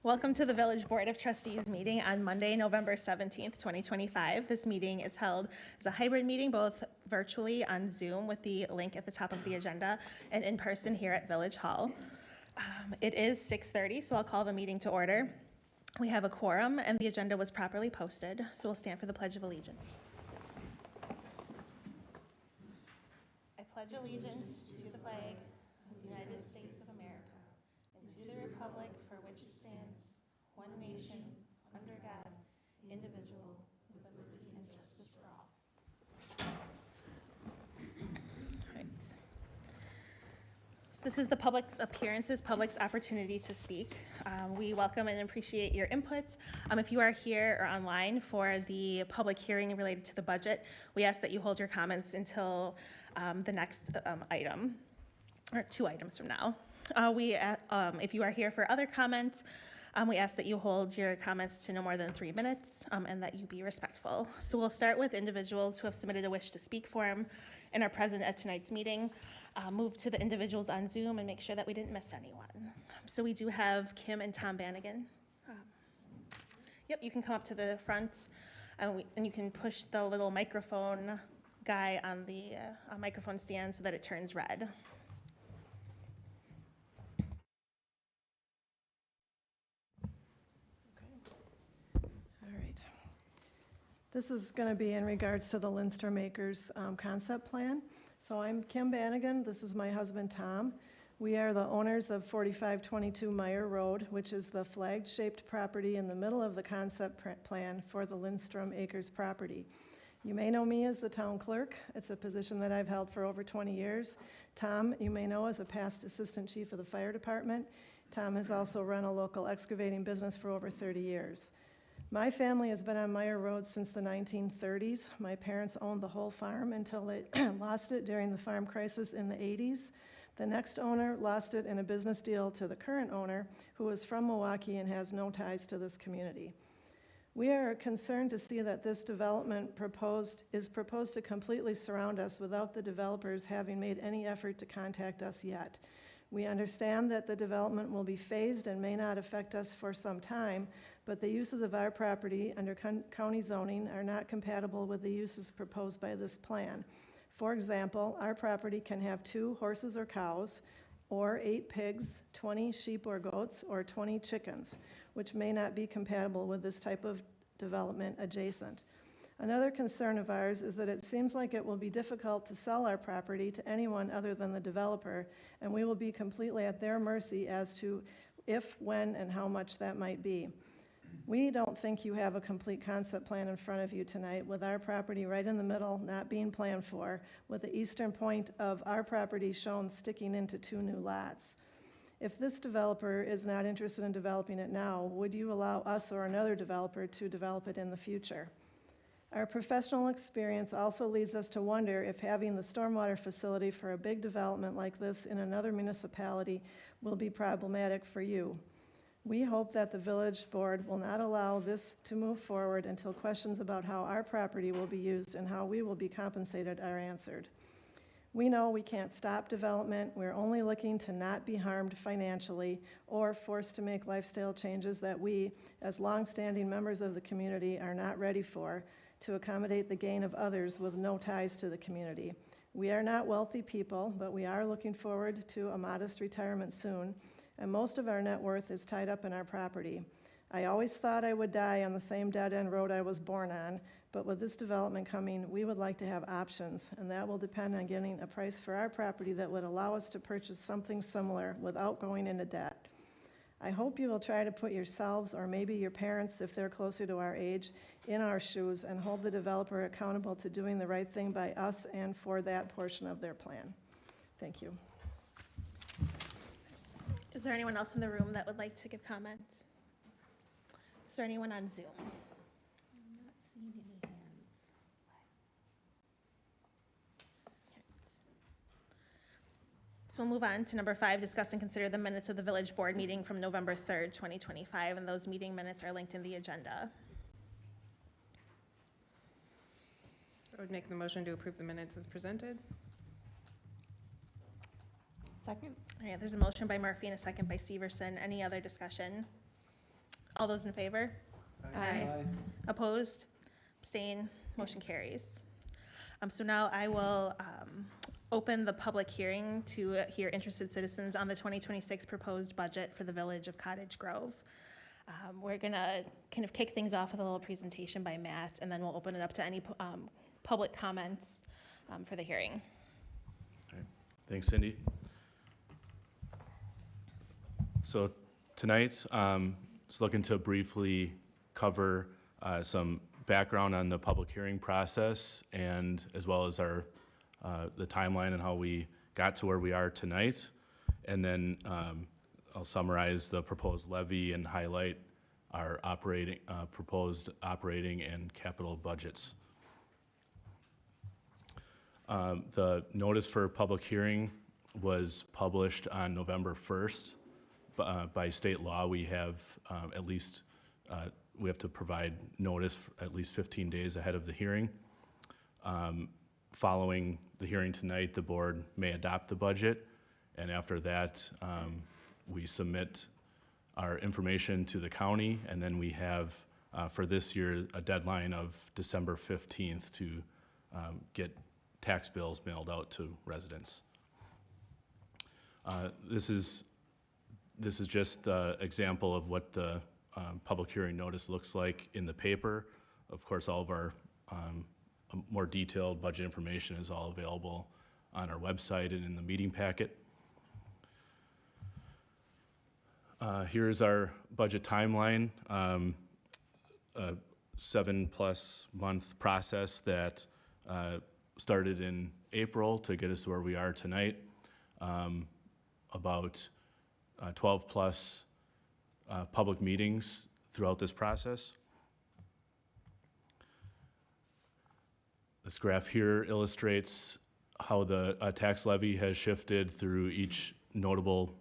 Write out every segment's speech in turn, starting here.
Welcome to the Village Board of Trustees meeting on Monday, November 17th, 2025. This meeting is held as a hybrid meeting, both virtually on Zoom with the link at the top of the agenda and in person here at Village Hall. It is 6:30, so I'll call the meeting to order. We have a quorum and the agenda was properly posted, so we'll stand for the Pledge of Allegiance. I pledge allegiance to the flag of the United States of America and to the republic for which it stands, one nation, under God, indivisible, with liberty and justice for all. Right. So this is the public's appearances, public's opportunity to speak. We welcome and appreciate your input. If you are here or online for the public hearing related to the budget, we ask that you hold your comments until the next item, or 2 items from now. If you are here for other comments, we ask that you hold your comments to no more than 3 minutes and that you be respectful. So we'll start with individuals who have submitted a wish to speak form and are present at tonight's meeting. Move to the individuals on Zoom and make sure that we didn't miss anyone. So we do have Kim and Tom Bannigan. Yep, you can come up to the front and you can push the little microphone guy on the microphone stand so that it turns red. This is going to be in regards to the Lindstrom Acres concept plan. So I'm Kim Bannigan. This is my husband, Tom. We are the owners of 4522 Meyer Road, which is the flag-shaped property in the middle of the concept plan for the Lindstrom Acres property. You may know me as the town clerk. It's a position that I've held for over 20 years. Tom, you may know as a past assistant chief of the fire department. Tom has also run a local excavating business for over 30 years. My family has been on Meyer Road since the 1930s. My parents owned the whole farm until they lost it during the farm crisis in the 80s. The next owner lost it in a business deal to the current owner, who is from Milwaukee and has no ties to this community. We are concerned to see that this development is proposed to completely surround us without the developers having made any effort to contact us yet. We understand that the development will be phased and may not affect us for some time, but the uses of our property under county zoning are not compatible with the uses proposed by this plan. For example, our property can have 2 horses or cows, or 8 pigs, 20 sheep or goats, or 20 chickens, which may not be compatible with this type of development adjacent. Another concern of ours is that it seems like it will be difficult to sell our property to anyone other than the developer, and we will be completely at their mercy as to if, when, and how much that might be. We don't think you have a complete concept plan in front of you tonight, with our property right in the middle, not being planned for, with the eastern point of our property shown sticking into 2 new lots. If this developer is not interested in developing it now, would you allow us or another developer to develop it in the future? Our professional experience also leads us to wonder if having the stormwater facility for a big development like this in another municipality will be problematic for you. We hope that the village board will not allow this to move forward until questions about how our property will be used and how we will be compensated are answered. We know we can't stop development. We're only looking to not be harmed financially or forced to make lifestyle changes that we, as longstanding members of the community, are not ready for, to accommodate the gain of others with no ties to the community. We are not wealthy people, but we are looking forward to a modest retirement soon, and most of our net worth is tied up in our property. I always thought I would die on the same dead-end road I was born on, but with this development coming, we would like to have options, and that will depend on getting a price for our property that would allow us to purchase something similar without going into debt. I hope you will try to put yourselves, or maybe your parents, if they're closer to our age, in our shoes and hold the developer accountable to doing the right thing by us and for that portion of their plan. Thank you. Is there anyone else in the room that would like to give comments? Is there anyone on Zoom? I'm not seeing any hands. So we'll move on to number 5, discuss and consider the minutes of the village board meeting from November 3rd, 2025, and those meeting minutes are linked in the agenda. I would make the motion to approve the minutes as presented. Second? All right, there's a motion by Murphy and a second by Severson. Any other discussion? All those in favor? Aye. Opposed? Abstain? Motion carries. So now I will open the public hearing to hear interested citizens on the 2026 proposed budget for the Village of Cottage Grove. We're gonna kind of kick things off with a little presentation by Matt, and then we'll open it up to any public comments for the hearing. Thanks, Cindy. So tonight, just looking to briefly cover some background on the public hearing process, and as well as our the timeline and how we got to where we are tonight. And then I'll summarize the proposed levy and highlight our proposed operating and capital budgets. The notice for public hearing was published on November 1st. By state law, we have we have to provide notice at least 15 days ahead of the hearing. Following the hearing tonight, the board may adopt the budget, and after that, we submit our information to the county, and then we have, for this year, a deadline of December 15th to get tax bills mailed out to residents. This is just the example of what the public hearing notice looks like in the paper. Of course, all of our more detailed budget information is all available on our website and in the meeting packet. Here's our budget timeline, a 7+ month process that started in April to get us where we are tonight. About 12+ public meetings throughout this process. This graph here illustrates how the tax levy has shifted through each notable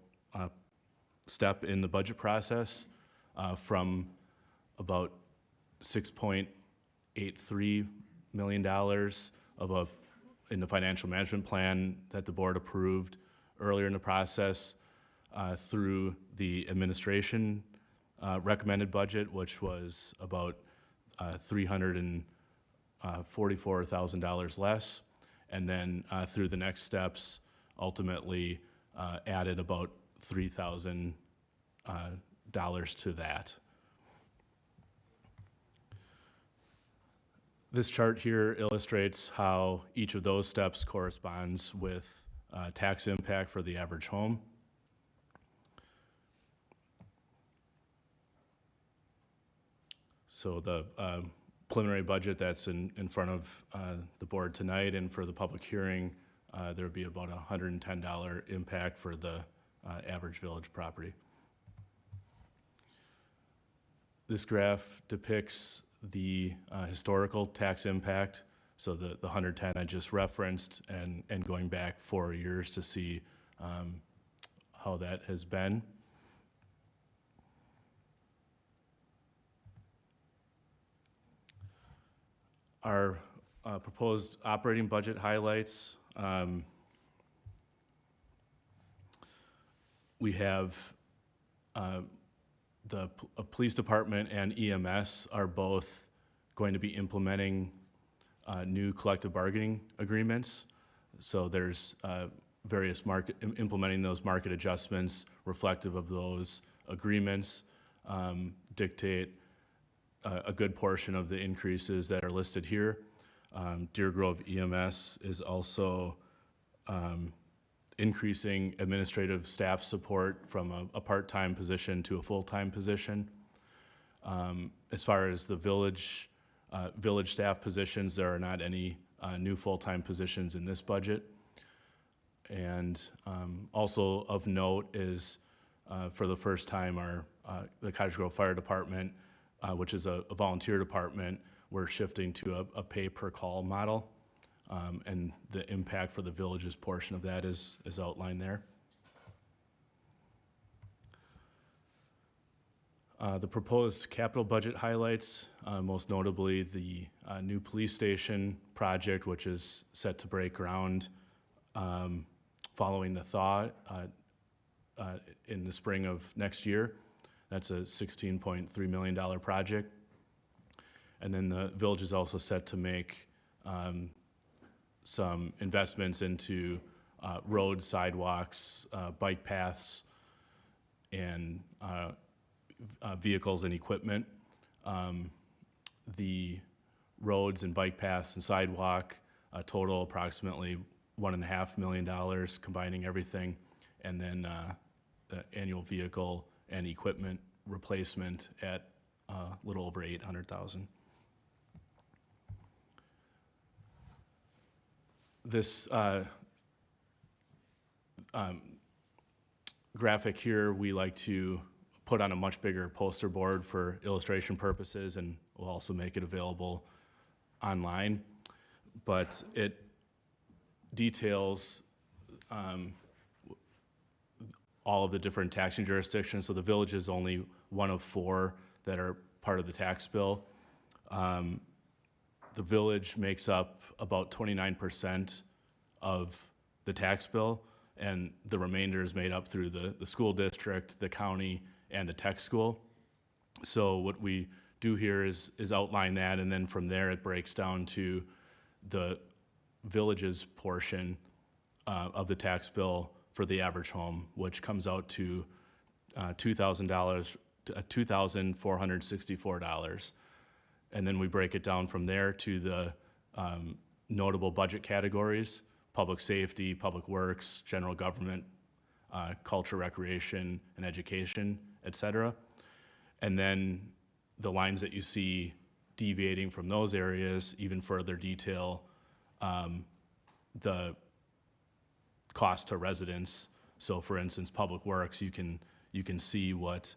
step in the budget process, from about $6.83 million in the financial management plan that the board approved earlier in the process, through the administration recommended budget, which was about $344,000 less, and then through the next steps, ultimately added about $3,000 to that. This chart here illustrates how each of those steps corresponds with tax impact for the average home. So the preliminary budget that's in front of the board tonight, and for the public hearing, there would be about a $110 impact for the average village property. This graph depicts the historical tax impact, so the 110 I just referenced, and going back 4 years to see how that has been. Our proposed operating budget highlights. We have the police department and EMS are both going to be implementing new collective bargaining agreements. So there's various implementing those market adjustments reflective of those agreements, dictate a good portion of the increases that are listed here. Deer Grove EMS is also increasing administrative staff support from a part-time position to a full-time position. As far as the village staff positions, there are not any new full-time positions in this budget. And also of note is, for the first time, the Cottage Grove Fire Department, which is a volunteer department, we're shifting to a pay-per-call model. And the impact for the village's portion of that is outlined there. The proposed capital budget highlights, most notably the new police station project, which is set to break ground following the thaw in the spring of next year. That's a $16.3 million project. And then the village is also set to make some investments into roads, sidewalks, bike paths, and vehicles and equipment. The roads and bike paths and sidewalk total approximately $1.5 million, combining everything, and then the annual vehicle and equipment replacement at a little over $800,000. This graphic here, we like to put on a much bigger poster board for illustration purposes, and we'll also make it available online. But it details all of the different taxing jurisdictions. So the village is only one of 4 that are part of the tax bill. The village makes up about 29% of the tax bill, and the remainder is made up through the school district, the county, and the tech school. So what we do here is outline that, and then from there it breaks down to the village's portion of the tax bill for the average home, which comes out to $2,464. And then we break it down from there to the notable budget categories: public safety, public works, general government, culture, recreation, and education, et cetera. And then the lines that you see deviating from those areas even further detail the cost to residents. So for instance, public works, you can see what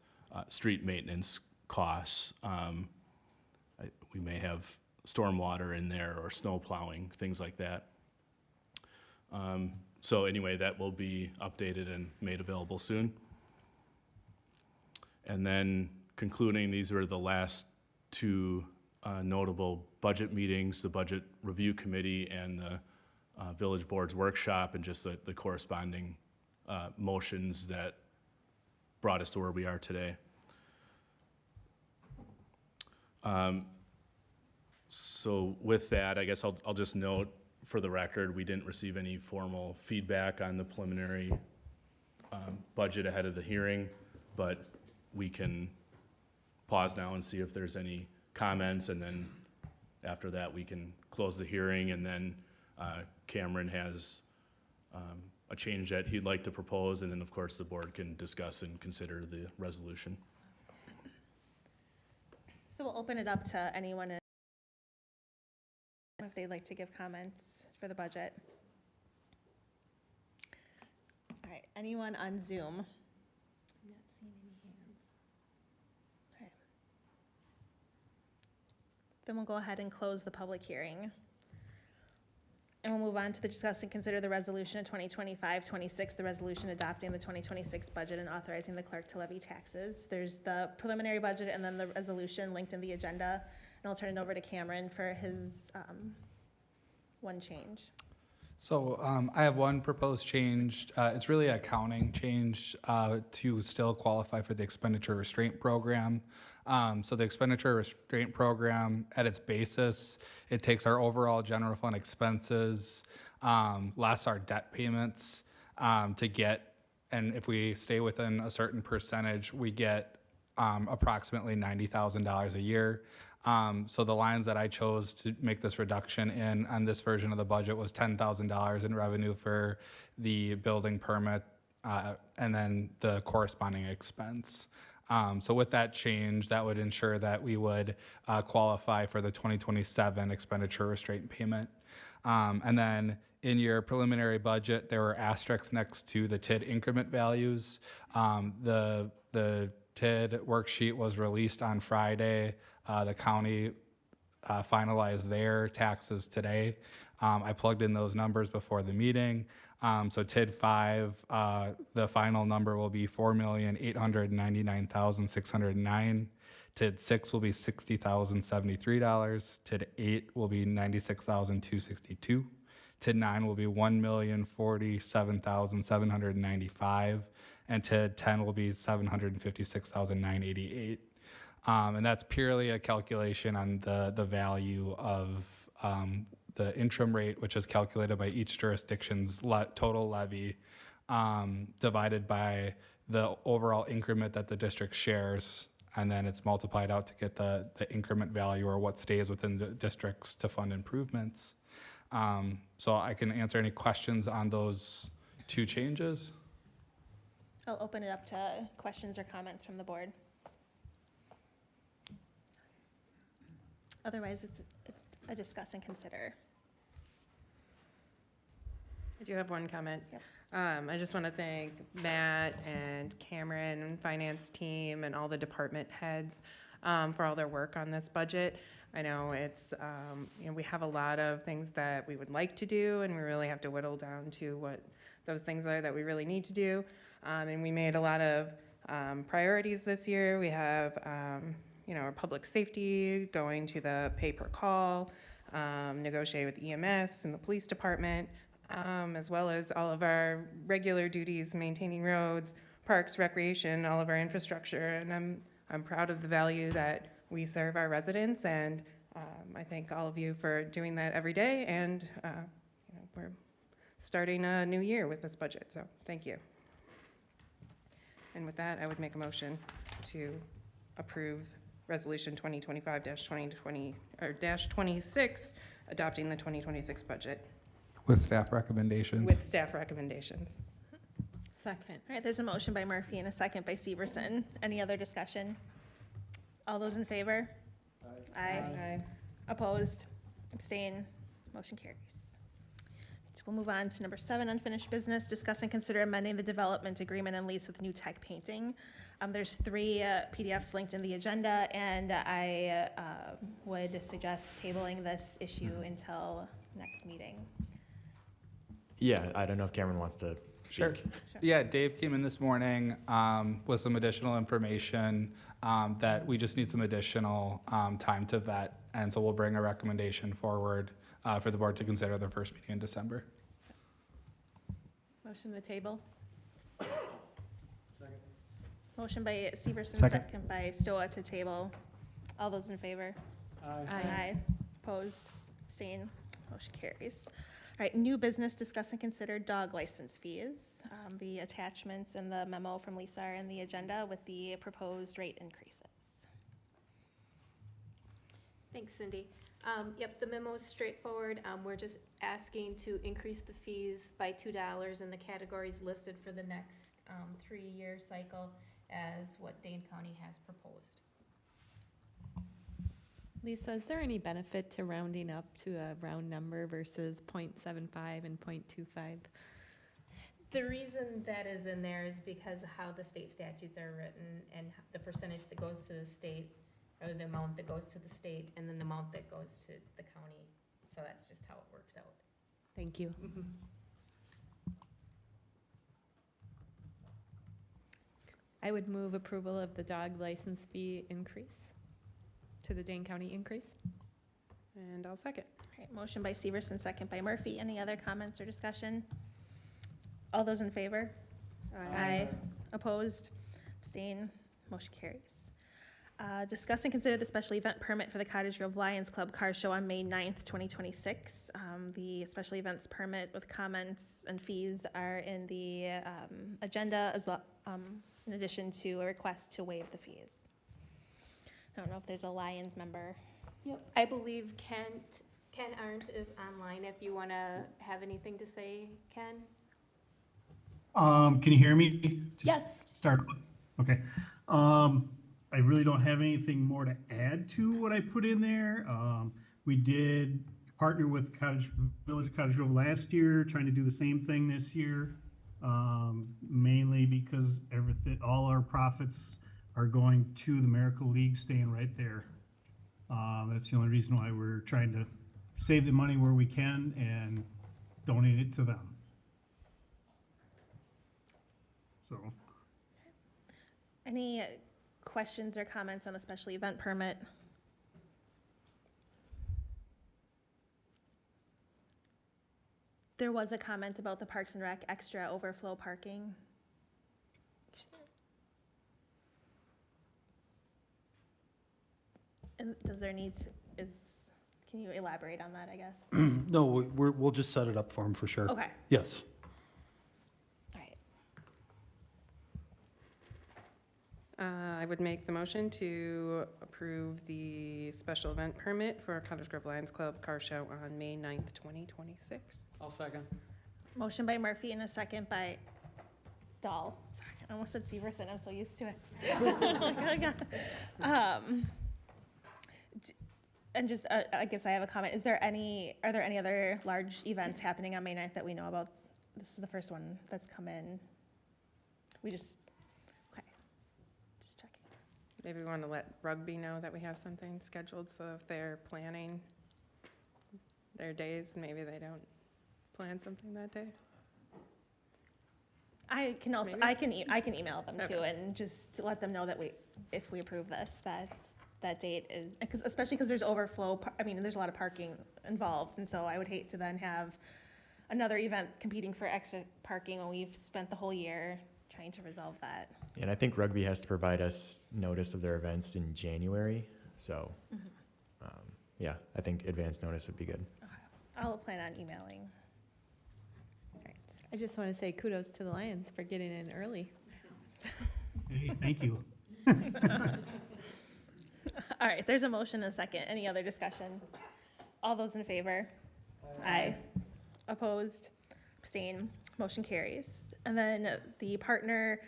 street maintenance costs. We may have stormwater in there or snow plowing, things like that. So anyway, that will be updated and made available soon. And then concluding, these were the last 2 notable budget meetings: the Budget Review Committee and the Village Board's workshop, and just the corresponding motions that brought us to where we are today. So with that, I guess I'll just note for the record, we didn't receive any formal feedback on the preliminary budget ahead of the hearing, but we can pause now and see if there's any comments, and then after that we can close the hearing, and then Cameron has a change that he'd like to propose, and then of course the board can discuss and consider the resolution. So we'll open it up to anyone if they'd like to give comments for the budget. All right, anyone on Zoom? I'm not seeing any hands. All right. Then we'll go ahead and close the public hearing. And we'll move on to the discuss and consider the resolution of 2025-26, the resolution adopting the 2026 budget and authorizing the clerk to levy taxes. There's the preliminary budget and then the resolution linked in the agenda. And I'll turn it over to Cameron for his one change. So I have one proposed change. It's really an accounting change to still qualify for the expenditure restraint program. So the expenditure restraint program, at its basis, it takes our overall general fund expenses, less our debt payments to get, and if we stay within a certain percentage, we get approximately $90,000 a year. So the lines that I chose to make this reduction in on this version of the budget was $10,000 in revenue for the building permit, and then the corresponding expense. So with that change, that would ensure that we would qualify for the 2027 expenditure restraint payment. And then in your preliminary budget, there were asterisks next to the TID increment values. The TID worksheet was released on Friday. The county finalized their taxes today. I plugged in those numbers before the meeting. So TID 5, the final number will be $4,899,609. TID 6 will be $60,073. TID 8 will be $96,262. TID 9 will be $1,047,795. and TID 10 will be 756,988. And that's purely a calculation on the value of the interim rate, which is calculated by each jurisdiction's total levy, divided by the overall increment that the district shares, and then it's multiplied out to get the increment value, or what stays within the districts to fund improvements. So I can answer any questions on those two changes. I'll open it up to questions or comments from the board. Otherwise, it's a discuss and consider. I do have one comment. Yep. I just want to thank Matt and Cameron and finance team and all the department heads for all their work on this budget. I know it's, we have a lot of things that we would like to do, and we really have to whittle down to what those things are that we really need to do. And we made a lot of priorities this year. We have, our public safety, going to the pay-per-call, negotiate with EMS and the police department, as well as all of our regular duties, maintaining roads, parks, recreation, all of our infrastructure. And I'm proud of the value that we serve our residents, and I thank all of you for doing that every day. And we're starting a new year with this budget, so thank you. And with that, I would make a motion to approve Resolution 2025-2020 or -26, adopting the 2026 budget With staff recommendations. with staff recommendations. Second. All right, there's a motion by Murphy and a second by Severson. Any other discussion? All those in favor? Aye. Opposed? Abstain? Motion carries. So we'll move on to number 7, unfinished business. Discuss and consider amending the development agreement and lease with New Tech Painting. There's 3 PDFs linked in the agenda, and I would suggest tabling this issue until next meeting. Yeah, I don't know if Cameron wants to speak. Sure. Yeah, Dave came in this morning with some additional information that we just need some additional time to vet. And so we'll bring a recommendation forward for the board to consider the first meeting in December. Motion to table? Motion by Severson, Second. second by Stoa to table. All those in favor? Aye. Opposed? Abstain? Motion carries. All right, new business, discuss and consider dog license fees. The attachments and the memo from Lisa are in the agenda with the proposed rate increases. Thanks, Cindy. Yep, the memo is straightforward. We're just asking to increase the fees by $2 in the categories listed for the next 3-year cycle as what Dane County has proposed. Lisa, is there any benefit to rounding up to a round number versus 0.75 and 0.25? The reason that is in there is because of how the state statutes are written and the percentage that goes to the state, or the amount that goes to the state, and then the amount that goes to the county. So that's just how it works out. Thank you. I would move approval of the dog license fee increase to the Dane County increase. And I'll second. All right, motion by Severson, second by Murphy. Any other comments or discussion? All those in favor? Aye. Opposed? Abstain? Motion carries. Discuss and consider the special event permit for the Cottage Grove Lions Club Car Show on May 9th, 2026. The special events permit with comments and fees are in the agenda, as well, in addition to a request to waive the fees. I don't know if there's a Lions member. Yep. I believe Ken Arndt is online if you want to have anything to say, Ken. Can you hear me? Just Yes. Start. Okay. I really don't have anything more to add to what I put in there. We did partner with Village of Cottage Grove last year, trying to do the same thing this year. Mainly because all our profits are going to the Miracle League, staying right there. That's the only reason why we're trying to save the money where we can and donate it to them. So. Any questions or comments on the special event permit? There was a comment about the Parks and Rec extra overflow parking. And does there need to, can you elaborate on that, I guess? No, we'll just set it up for him for sure. Okay, Yes. all right. I would make the motion to approve the special event permit for Cottage Grove Lions Club Car Show on May 9th, 2026. I'll second. Motion by Murphy and a second by Dahl. Sorry, I almost said Severson, I'm so used to it. Like, oh, God. And just, I guess I have a comment. Are there any other large events happening on May 9th that we know about? This is the first one that's come in. Okay, just checking. Maybe we want to let rugby know that we have something scheduled, so if they're planning their days, maybe they don't plan something that day. I can also, Maybe? I can email them too, Okay. and just to let them know that if we approve this, that date is, especially because there's overflow, there's a lot of parking involved, and so I would hate to then have another event competing for extra parking when we've spent the whole year trying to resolve that. And I think rugby has to provide us notice of their events in January. So, yeah, I think advance notice would be good. I'll plan on emailing. All right. I just want to say kudos to the Lions for getting in early. Hey, thank you. All right, there's a motion and a second. Any other discussion? All those in favor? Aye. Opposed? Abstain? Motion carries. And then the partner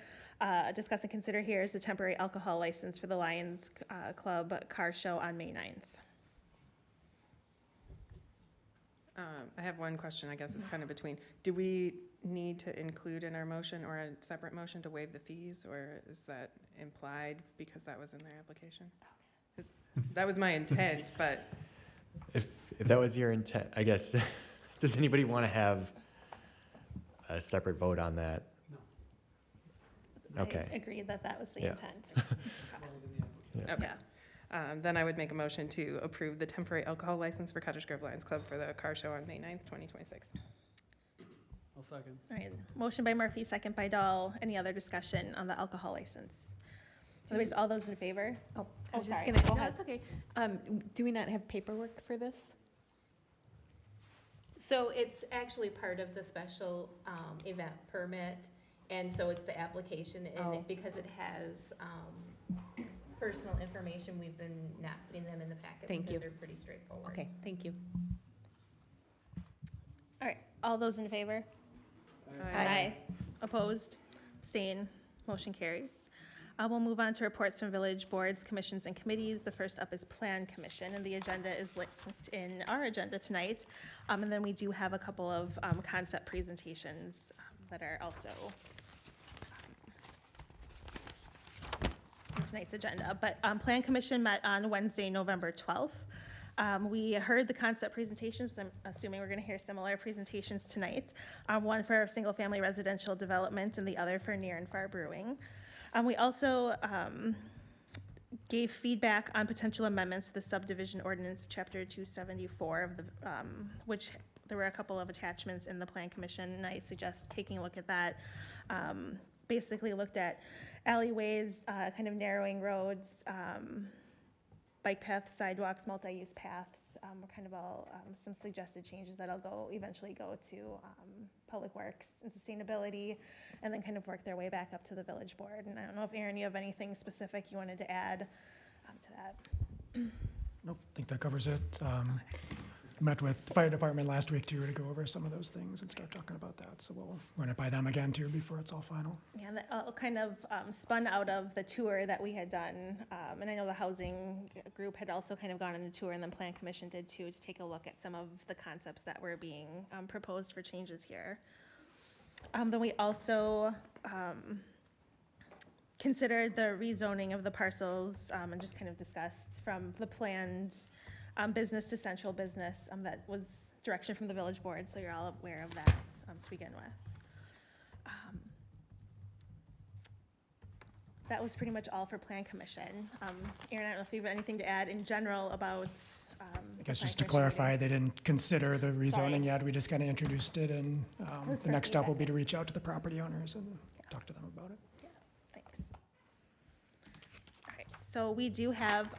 discuss and consider here is the temporary alcohol license for the Lions Club Car Show on May 9th. I have one question, I guess it's kind of between. Do we need to include in our motion or a separate motion to waive the fees, or is that implied because that was in their application? 'Cause that was my intent, but If that was your intent, I guess, does anybody want to have a separate vote on that? Okay. I agreed that was the Yeah. intent. Yeah. okay. Yeah. Then I would make a motion to approve the temporary alcohol license for Cottage Grove Lions Club for the car show on May 9th, 2026. I'll second. All right, motion by Murphy, second by Dahl. Any other discussion on the alcohol license? Otherwise, all those in favor? Oh, Oh, I was just sorry. gonna, Go no, ahead. it's okay. Do we not have paperwork for this? So it's actually part of the special event permit, and so it's the application, and Oh. because it has personal information, we've been not putting them in the packet Thank you. because they're pretty straightforward. Okay, thank you. All right, all those in favor? Aye. Opposed? Abstain? Motion carries. We'll move on to reports from village boards, commissions, and committees. The first up is Plan Commission, and the agenda is linked in our agenda tonight. And then we do have a couple of concept presentations that are also on tonight's agenda. But Plan Commission met on Wednesday, November 12th. We heard the concept presentations. I'm assuming we're going to hear similar presentations tonight. One for single-family residential development and the other for near and far brewing. We also gave feedback on potential amendments to the subdivision ordinance of Chapter 274 of the, which there were a couple of attachments in the Plan Commission, and I suggest taking a look at that. Basically looked at alleyways, kind of narrowing roads, bike paths, sidewalks, multi-use paths, were kind of all some suggested changes that'll eventually go to Public Works and Sustainability, and then kind of work their way back up to the village board. And I don't know if Aaron, you have anything specific you wanted to add to that? Nope, I think that covers it. Met with the fire department last week too to go over some of those things and start talking about that. So we'll run it by them again too before it's all final. Yeah, that all kind of spun out of the tour that we had done. And I know the housing group had also kind of gone on a tour, and then Plan Commission did too, to take a look at some of the concepts that were being proposed for changes here. Then we also considered the rezoning of the parcels and just kind of discussed from the planned business to central business. That was direction from the village board, so you're all aware of that to begin with. That was pretty much all for Plan Commission. Aaron, I don't know if you have anything to add in general about. I guess just to clarify, they didn't consider the rezoning yet. We just kind of introduced it, and was the for next step will be feedback. to reach out to the property owners and talk to them about it. Yes, thanks. All right, So we do have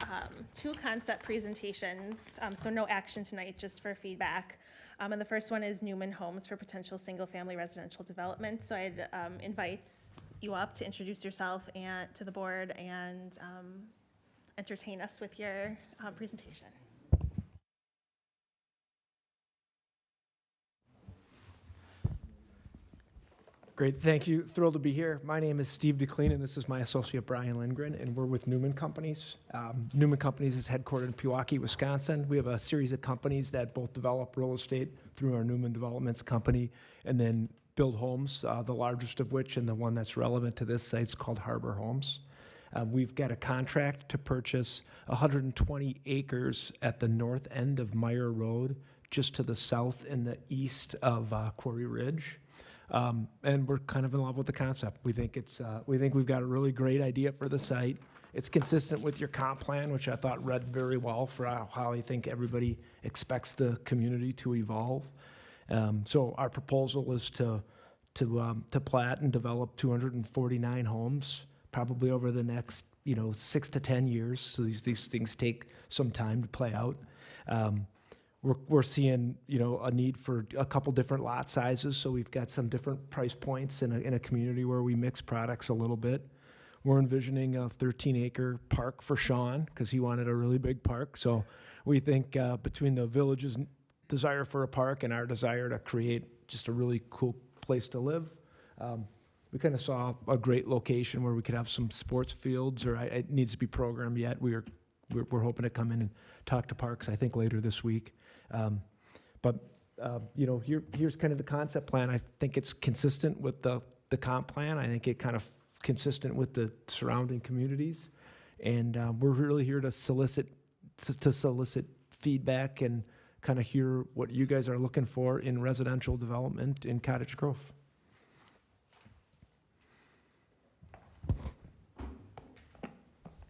2 concept presentations, so no action tonight, just for feedback. And the first one is Newman Homes for potential single-family residential development. So I'd invite you up to introduce yourself and to the board and entertain us with your presentation. Great, thank you. Thrilled to be here. My name is Steve DeClean, and this is my associate Brian Lindgren, and we're with Newman Companies. Newman Companies is headquartered in Pewaukee, Wisconsin. We have a series of companies that both develop real estate through our Newman Developments company and then build homes, the largest of which and the one that's relevant to this site is called Harbor Homes. We've got a contract to purchase 120 acres at the north end of Meyer Road, just to the south and the east of Quarry Ridge. And we're kind of in love with the concept. We think we've got a really great idea for the site. It's consistent with your comp plan, which I thought read very well for how I think everybody expects the community to evolve. So our proposal is to plat and develop 249 homes, probably over the next 6 to 10 years. So these things take some time to play out. We're seeing, a need for a couple different lot sizes, so we've got some different price points in a community where we mix products a little bit. We're envisioning a 13-acre park for Sean, because he wanted a really big park. So we think between the village's desire for a park and our desire to create just a really cool place to live, we kind of saw a great location where we could have some sports fields, or it needs to be programmed yet. We're hoping to come in and talk to parks, I think, later this week. Here's kind of the concept plan. I think it's consistent with the comp plan. I think it kind of consistent with the surrounding communities. And we're really here to solicit feedback and kind of hear what you guys are looking for in residential development in Cottage Grove.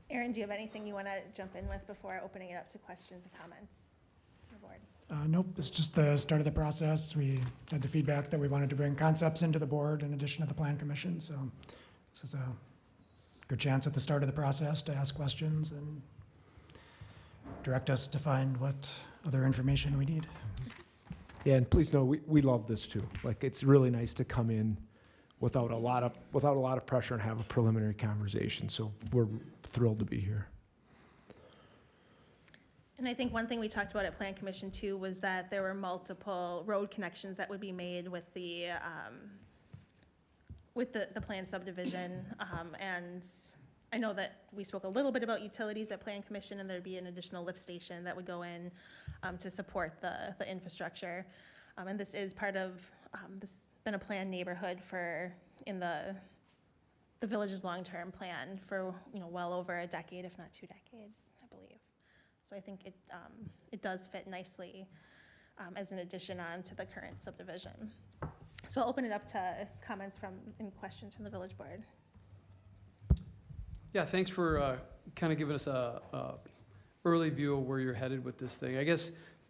Erin, do you have anything you want to jump in with before opening it up to questions and comments from the board? Nope, it's just the start of the process. We had the feedback that we wanted to bring concepts into the board in addition to the plan commission. So this is a good chance at the start of the process to ask questions and direct us to find what other information we need. Yeah, and please know we love this too. Like, it's really nice to come in without a lot of pressure and have a preliminary conversation. So we're thrilled to be here. And I think one thing we talked about at Plan Commission too was that there were multiple road connections that would be made with the planned subdivision. And I know that we spoke a little bit about utilities at Plan Commission, and there'd be an additional lift station that would go in to support the infrastructure. And this is part of, this has been a planned neighborhood in the village's long-term plan for, well over a decade, if not 2 decades, I believe. So I think it does fit nicely as an addition on to the current subdivision. So I'll open it up to comments and questions from the village board. Yeah, thanks for kind of giving us a early view of where you're headed with this thing. I guess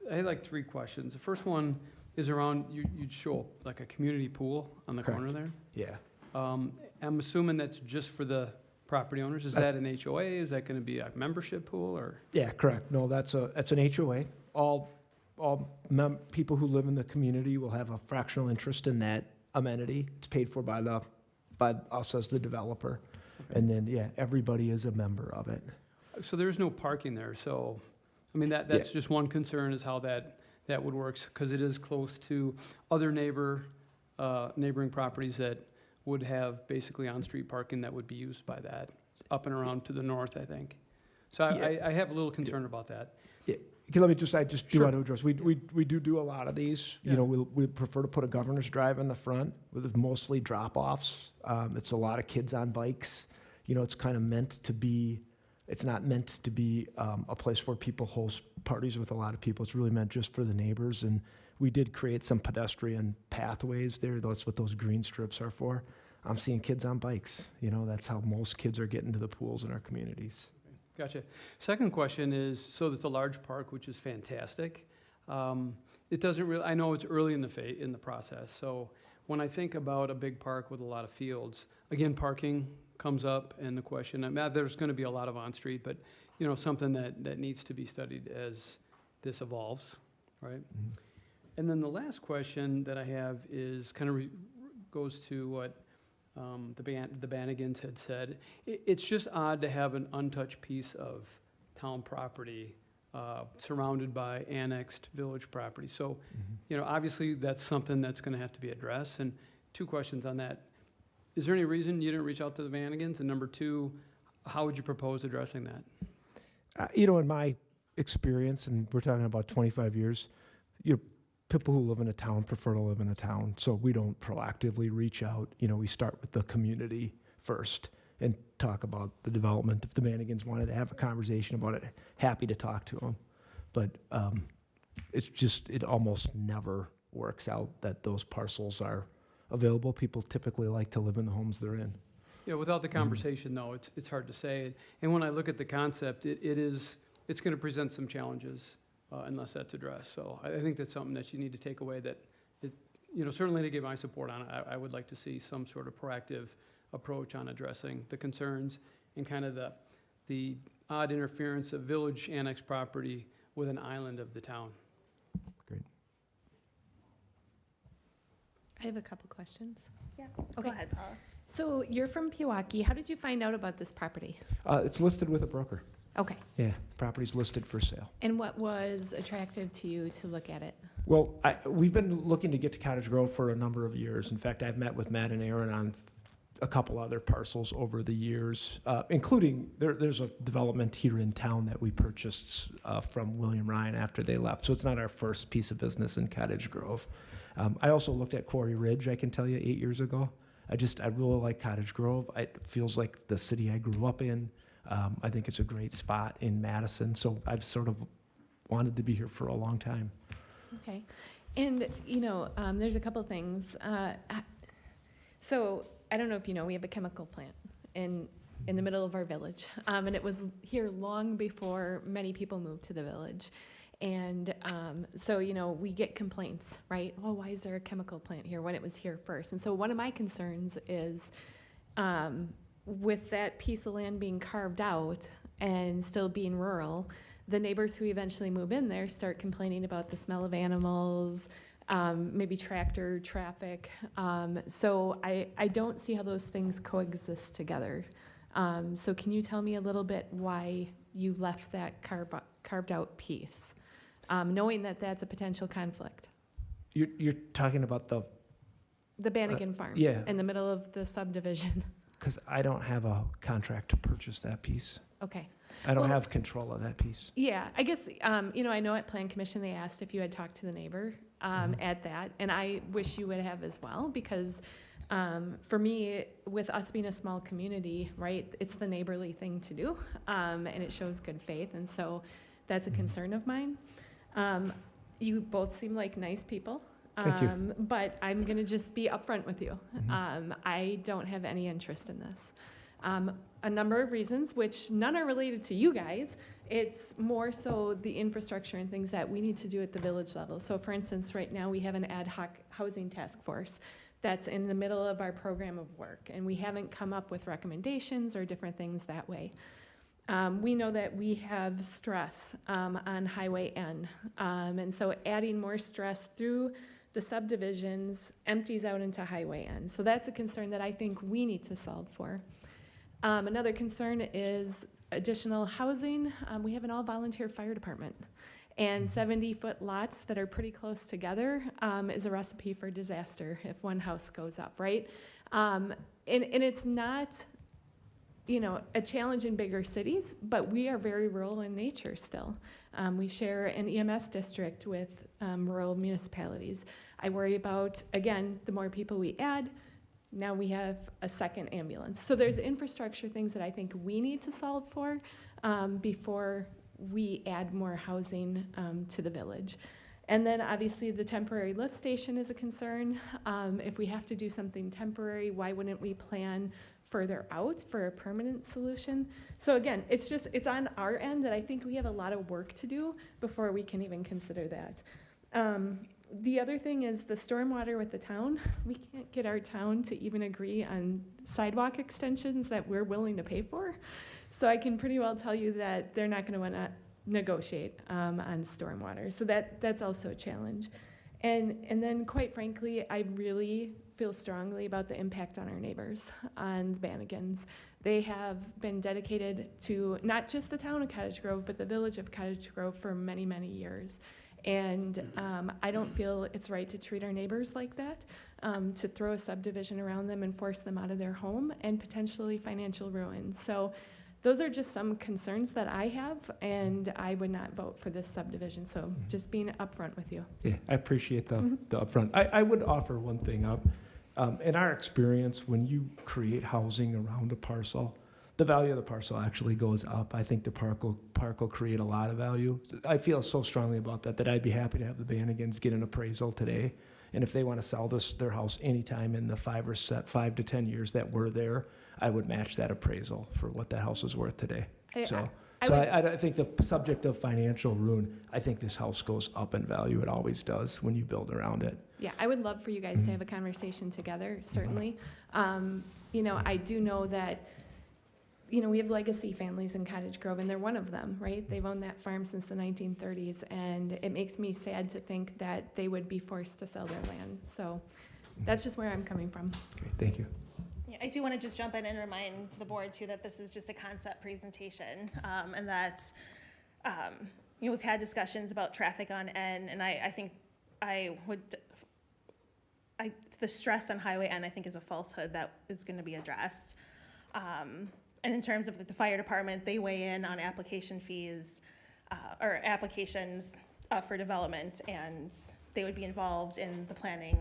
I had like 3 questions. The first one is around, you'd show like a community pool on the Correct. corner there. Yeah. I'm assuming that's just for the property owners. Is that an HOA? Is that going to be a membership pool, or? Yeah, correct. No, that's an HOA. All people who live in the community will have a fractional interest in that amenity. It's paid for by us as the developer. Okay. And then, yeah, everybody is a member of it. So there's no parking there, so, I mean, that's just one concern, is how that would work, because it is close to other neighboring properties that would have basically on-street parking that would be used by that, up and around to the north, I think. So I have a little concern about that. Yeah. Let me I just do Sure. want to address, we do a lot of these. Yeah. We prefer to put a governor's drive in the front with mostly drop-offs. It's a lot of kids on bikes. It's kind of meant to be, it's not meant to be a place where people host parties with a lot of people. It's really meant just for the neighbors. And we did create some pedestrian pathways there. That's what those green strips are for. I'm seeing kids on bikes. That's how most kids are getting to the pools in our communities. Gotcha. Second question is, so it's a large park, which is fantastic. It doesn't really, I know it's early in the process, so when I think about a big park with a lot of fields, again, parking comes up and the question, I mean, there's going to be a lot of on-street, but, you know, something that needs to be studied as this evolves, right? And then the last question that I have is kind of goes to what the Banigans had said. It's just odd to have an untouched piece of town property surrounded by annexed village property. So, you know, obviously that's something that's going to have to be addressed. And two questions on that. Is there any reason you didn't reach out to the Vanagons? And number two, how would you propose addressing that? You know, in my experience, and we're talking about 25 years, you know, people who live in a town prefer to live in a town. So we don't proactively reach out. You know, we start with the community first and talk about the development. If the Vanagons wanted to have a conversation about it, happy to talk to them. But it's just, it almost never works out that those parcels are available. People typically like to live in the homes they're in. Yeah, without the conversation, though, it's hard to say. And when I look at the concept, it's going to present some challenges unless that's addressed. So I think that's something that you need to take away that, you know, certainly to give my support on it, I would like to see some sort of proactive approach on addressing the concerns and kind of the odd interference of village annex property with an island of the town. Great. I have a couple questions. Yeah, Okay. go ahead, Paula. So you're from Pewaukee. How did you find out about this property? It's listed with a broker. Okay. Yeah, property's listed for sale. And what was attractive to you to look at it? Well, we've been looking to get to Cottage Grove for a number of years. In fact, I've met with Matt and Aaron on a couple other parcels over the years, including there's a development here in town that we purchased from William Ryan after they left. So it's not our first piece of business in Cottage Grove. I also looked at Quarry Ridge, I can tell you, 8 years ago. I really like Cottage Grove. It feels like the city I grew up in. I think it's a great spot in Madison. So I've sort of wanted to be here for a long time. Okay. And, you know, there's a couple things. So I don't know if you know, we have a chemical plant in the middle of our village. And it was here long before many people moved to the village. And so, you know, we get complaints, right? Oh, why is there a chemical plant here when it was here first? And so one of my concerns is with that piece of land being carved out and still being rural, the neighbors who eventually move in there start complaining about the smell of animals, maybe tractor traffic. So I don't see how those things coexist together. So can you tell me a little bit why you left that carved out piece, knowing that that's a potential conflict? You're talking about the Bannigan farm, yeah. in the middle of the subdivision. Because I don't have a contract to purchase that piece. Okay. I don't Well, have control of that piece. Yeah, I guess, you know, I know at Plan Commission, they asked if you had talked to the neighbor at that, and I wish you would have as well, because for me, with us being a small community, right, it's the neighborly thing to do, and it shows good faith, and so that's a concern of mine. You both seem like nice people. Thank you. But I'm going to just be upfront with you. I don't have any interest in this. A number of reasons, which none are related to you guys. It's more so the infrastructure and things that we need to do at the village level. So for instance, right now we have an ad hoc housing task force that's in the middle of our program of work, and we haven't come up with recommendations or different things that way. We know that we have stress on Highway N, and so adding more stress through the subdivisions empties out into Highway N. So that's a concern that I think we need to solve for. Another concern is additional housing. We have an all-volunteer fire department, and 70-foot lots that are pretty close together is a recipe for disaster if one house goes up, right? And it's not, you know, a challenge in bigger cities, but we are very rural in nature still. We share an EMS district with rural municipalities. I worry about, again, the more people we add, now we have a second ambulance. So there's infrastructure things that I think we need to solve for before we add more housing to the village. And then obviously the temporary lift station is a concern. If we have to do something temporary, why wouldn't we plan further out for a permanent solution? So again, it's on our end that I think we have a lot of work to do before we can even consider that. the other thing is the stormwater with the town. We can't get our town to even agree on sidewalk extensions that we're willing to pay for. So I can pretty well tell you that they're not gonna wanna negotiate on stormwater. So that's also a challenge. And then quite frankly, I really feel strongly about the impact on our neighbors, on the Banigans. They have been dedicated to not just the town of Cottage Grove, but the village of Cottage Grove for many, many years. And I don't feel it's right to treat our neighbors like that, to throw a subdivision around them and force them out of their home and potentially financial ruin. So those are just some concerns that I have, and I would not vote for this subdivision. So just being upfront with you. Yeah, I appreciate the upfront. I would offer one thing up. In our experience, when you create housing around a parcel, the value of the parcel actually goes up. I think the park will create a lot of value. So I feel so strongly about that I'd be happy to have the Banigans get an appraisal today. And if they want to sell their house anytime in the 5 to 10 years that we're there, I would match that appraisal for what that house is worth today. I think the subject of financial ruin, I think this house goes up in value. It always does when you build around it. Yeah, I would love for you guys to have a conversation together, certainly. You know, I do know that, you know, we have legacy families in Cottage Grove, and they're one of them, right? They've owned that farm since the 1930s, and it makes me sad to think that they would be forced to sell their land. So that's just where I'm coming from. Great, thank you. Yeah, I do want to just jump in and remind the board too that this is just a concept presentation, and that you know, we've had discussions about traffic on N, and I think the stress on Highway N I think is a falsehood that is going to be addressed. And in terms of the fire department, they weigh in on application fees or applications for development, and they would be involved in the planning.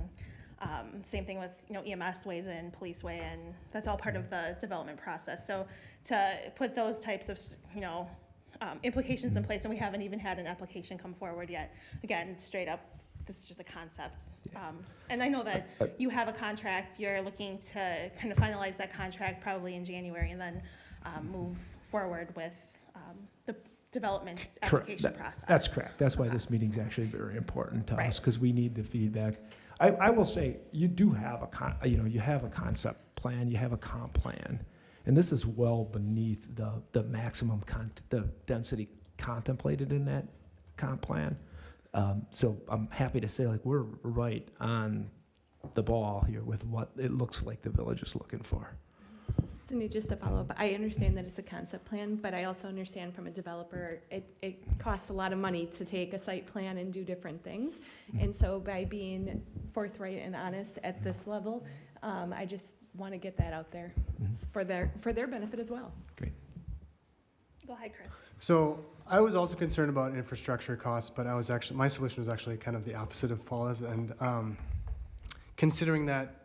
Same thing with, you know, EMS weighs in, police weigh in. That's all part of the development process. So to put those types of, you know, implications in place, and we haven't even had an application come forward yet. Again, straight up, this is just a concept. And I know that you have a contract. You're looking to kind of finalize that contract probably in January, and then move forward with the development application process. That's correct. That's why this meeting's actually very important to us, because we need the feedback. I will say, you do have you have a concept plan, you have a comp plan, and this is well beneath the maximum the density contemplated in that comp plan. So I'm happy to say, like, we're right on the ball here with what it looks like the village is looking for. Cindy, just to follow up, I understand that it's a concept plan, but I also understand from a developer, it costs a lot of money to take a site plan and do different things. And so by being forthright and honest at this level, I just want to get that out there for their benefit as well. Great. Go ahead, Chris. So I was also concerned about infrastructure costs, but my solution was actually kind of the opposite of Paula's. And considering that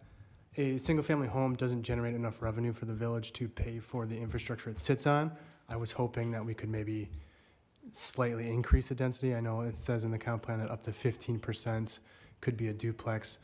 a single-family home doesn't generate enough revenue for the village to pay for the infrastructure it sits on, I was hoping that we could maybe slightly increase the density. I know it says in the comp plan that up to 15% could be a duplex.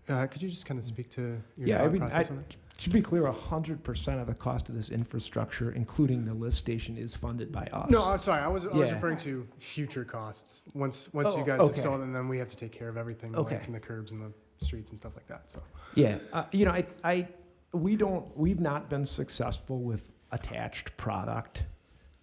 Could you just kind of speak to your thought process on that? To be clear, 100% of the cost of this infrastructure, including the lift station, is funded by us. No, I'm sorry. I was referring to future costs. Once you guys have sold, and then we have to take care of everything, the lights and the curbs and the streets and stuff like that. So yeah, you know, we've not been successful with attached product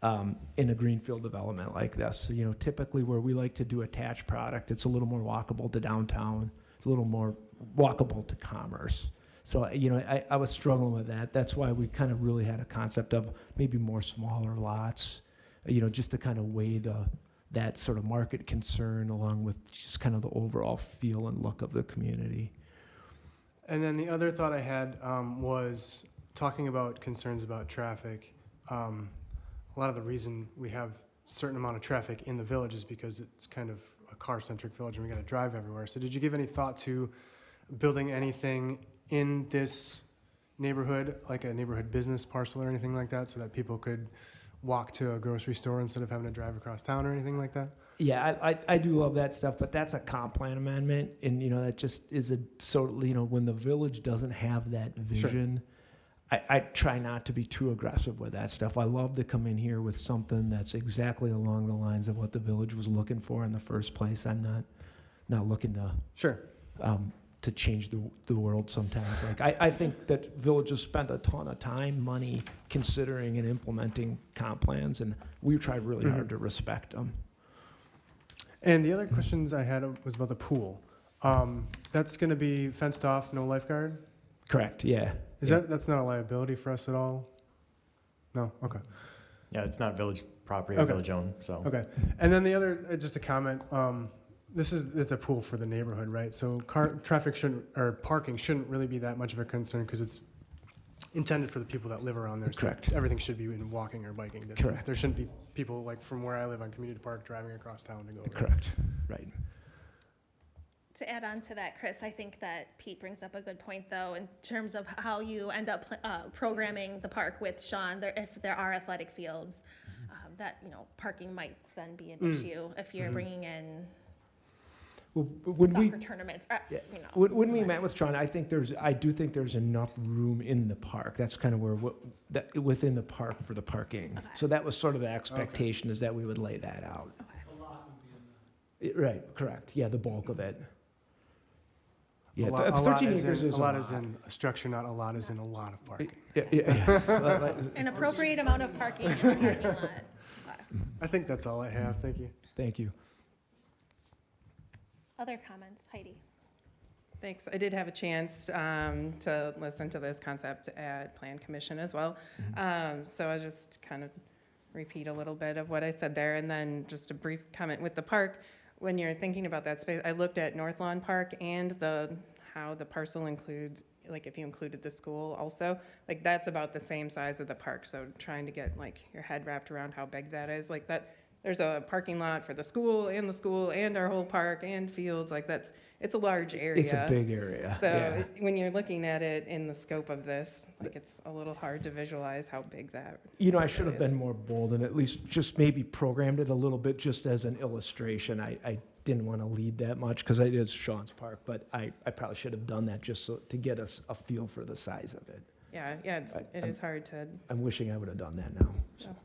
in a greenfield development like this. You know, typically where we like to do attached product, it's a little more walkable to downtown. It's a little more walkable to commerce. So, you know, I was struggling with that. That's why we kind of really had a concept of maybe more smaller lots, you know, just to kind of weigh that sort of market concern along with just kind of the overall feel and look of the community. And then the other thought I had was talking about concerns about traffic. A lot of the reason we have a certain amount of traffic in the village is because it's kind of a car-centric village and we got to drive everywhere. So did you give any thought to building anything in this neighborhood, like a neighborhood business parcel or anything like that, so that people could walk to a grocery store instead of having to drive across town or anything like that? Yeah, I do love that stuff, but that's a comp plan amendment, and you know that just is you know, when the village doesn't have that vision, sure. I try not to be too aggressive with that stuff. I love to come in here with something that's exactly along the lines of what the village was looking for in the first place. I'm not not looking to Sure. to change the world sometimes. Like, I think that villages spend a ton of time, money, considering and implementing comp plans, and we've tried really hard to respect them. And the other questions I had was about the pool. That's going to be fenced off, no lifeguard? Correct, yeah. That's not a liability for us at all? No? Okay. Yeah, it's not village property, Okay. village owned, so. Okay. And then the other, just a comment, it's a pool for the neighborhood, right? So traffic shouldn't, or parking shouldn't really be that much of a concern because it's intended for the people that live around there. Correct. So everything should be in walking or biking distance. Correct. There shouldn't be people like from where I live on Community Park driving across town to go. there. Correct, right. To add on to that, Chris, I think that Pete brings up a good point, though, in terms of how you end up programming the park with Sean. If there are athletic fields, that, parking might then be an issue if you're bringing in When we, soccer tournaments. when we met with Sean, I do think there's enough room in the park. That's kind of within the park for the parking. Okay. So that was sort of the expectation, is that we would lay that out. Right, correct. Yeah, the bulk of it. Yeah, 13 acres is a lot is in a structure, not a lot is in a lot of parking. Yeah. An appropriate amount of parking in the parking lot. I think that's all I have. Thank you. Thank you. Other comments, Heidi? Thanks. I did have a chance to listen to this concept at Plan Commission as well. So I'll just kind of repeat a little bit of what I said there, and then just a brief comment with the park. When you're thinking about that space, I looked at North Lawn Park and how the parcel includes, like if you included the school also, like that's about the same size of the park. So trying to get like your head wrapped around how big that is, like that, there's a parking lot for the school and our whole park and fields, like it's a large area. It's a big area. So yeah. when you're looking at it in the scope of this, like it's a little hard to visualize how big that I should have been more bold and at least just maybe programmed it a little bit just as an illustration. I didn't want to lead that much because it is Sean's park, but I probably should have done that just to get us a feel for the size of it. Yeah, it is hard to. I'm wishing I would have done that now. So. Oh.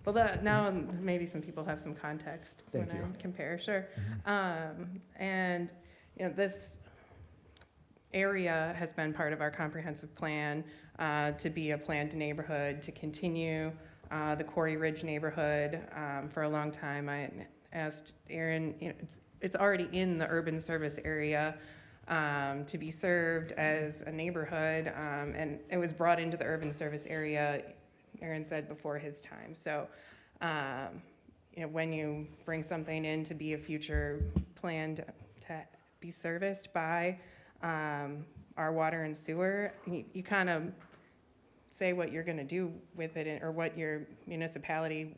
Well, now maybe some people have some context when I compare, sure. And this area has been part of our comprehensive plan to be a planned neighborhood, to continue the Quarry Ridge neighborhood for a long time. I asked Aaron, it's already in the urban service area to be served as a neighborhood, and it was brought into the urban service area, Aaron said, before his time. So, when you bring something in to be a future plan to be serviced by our water and sewer, you kind of say what you're going to do with it, or what your municipality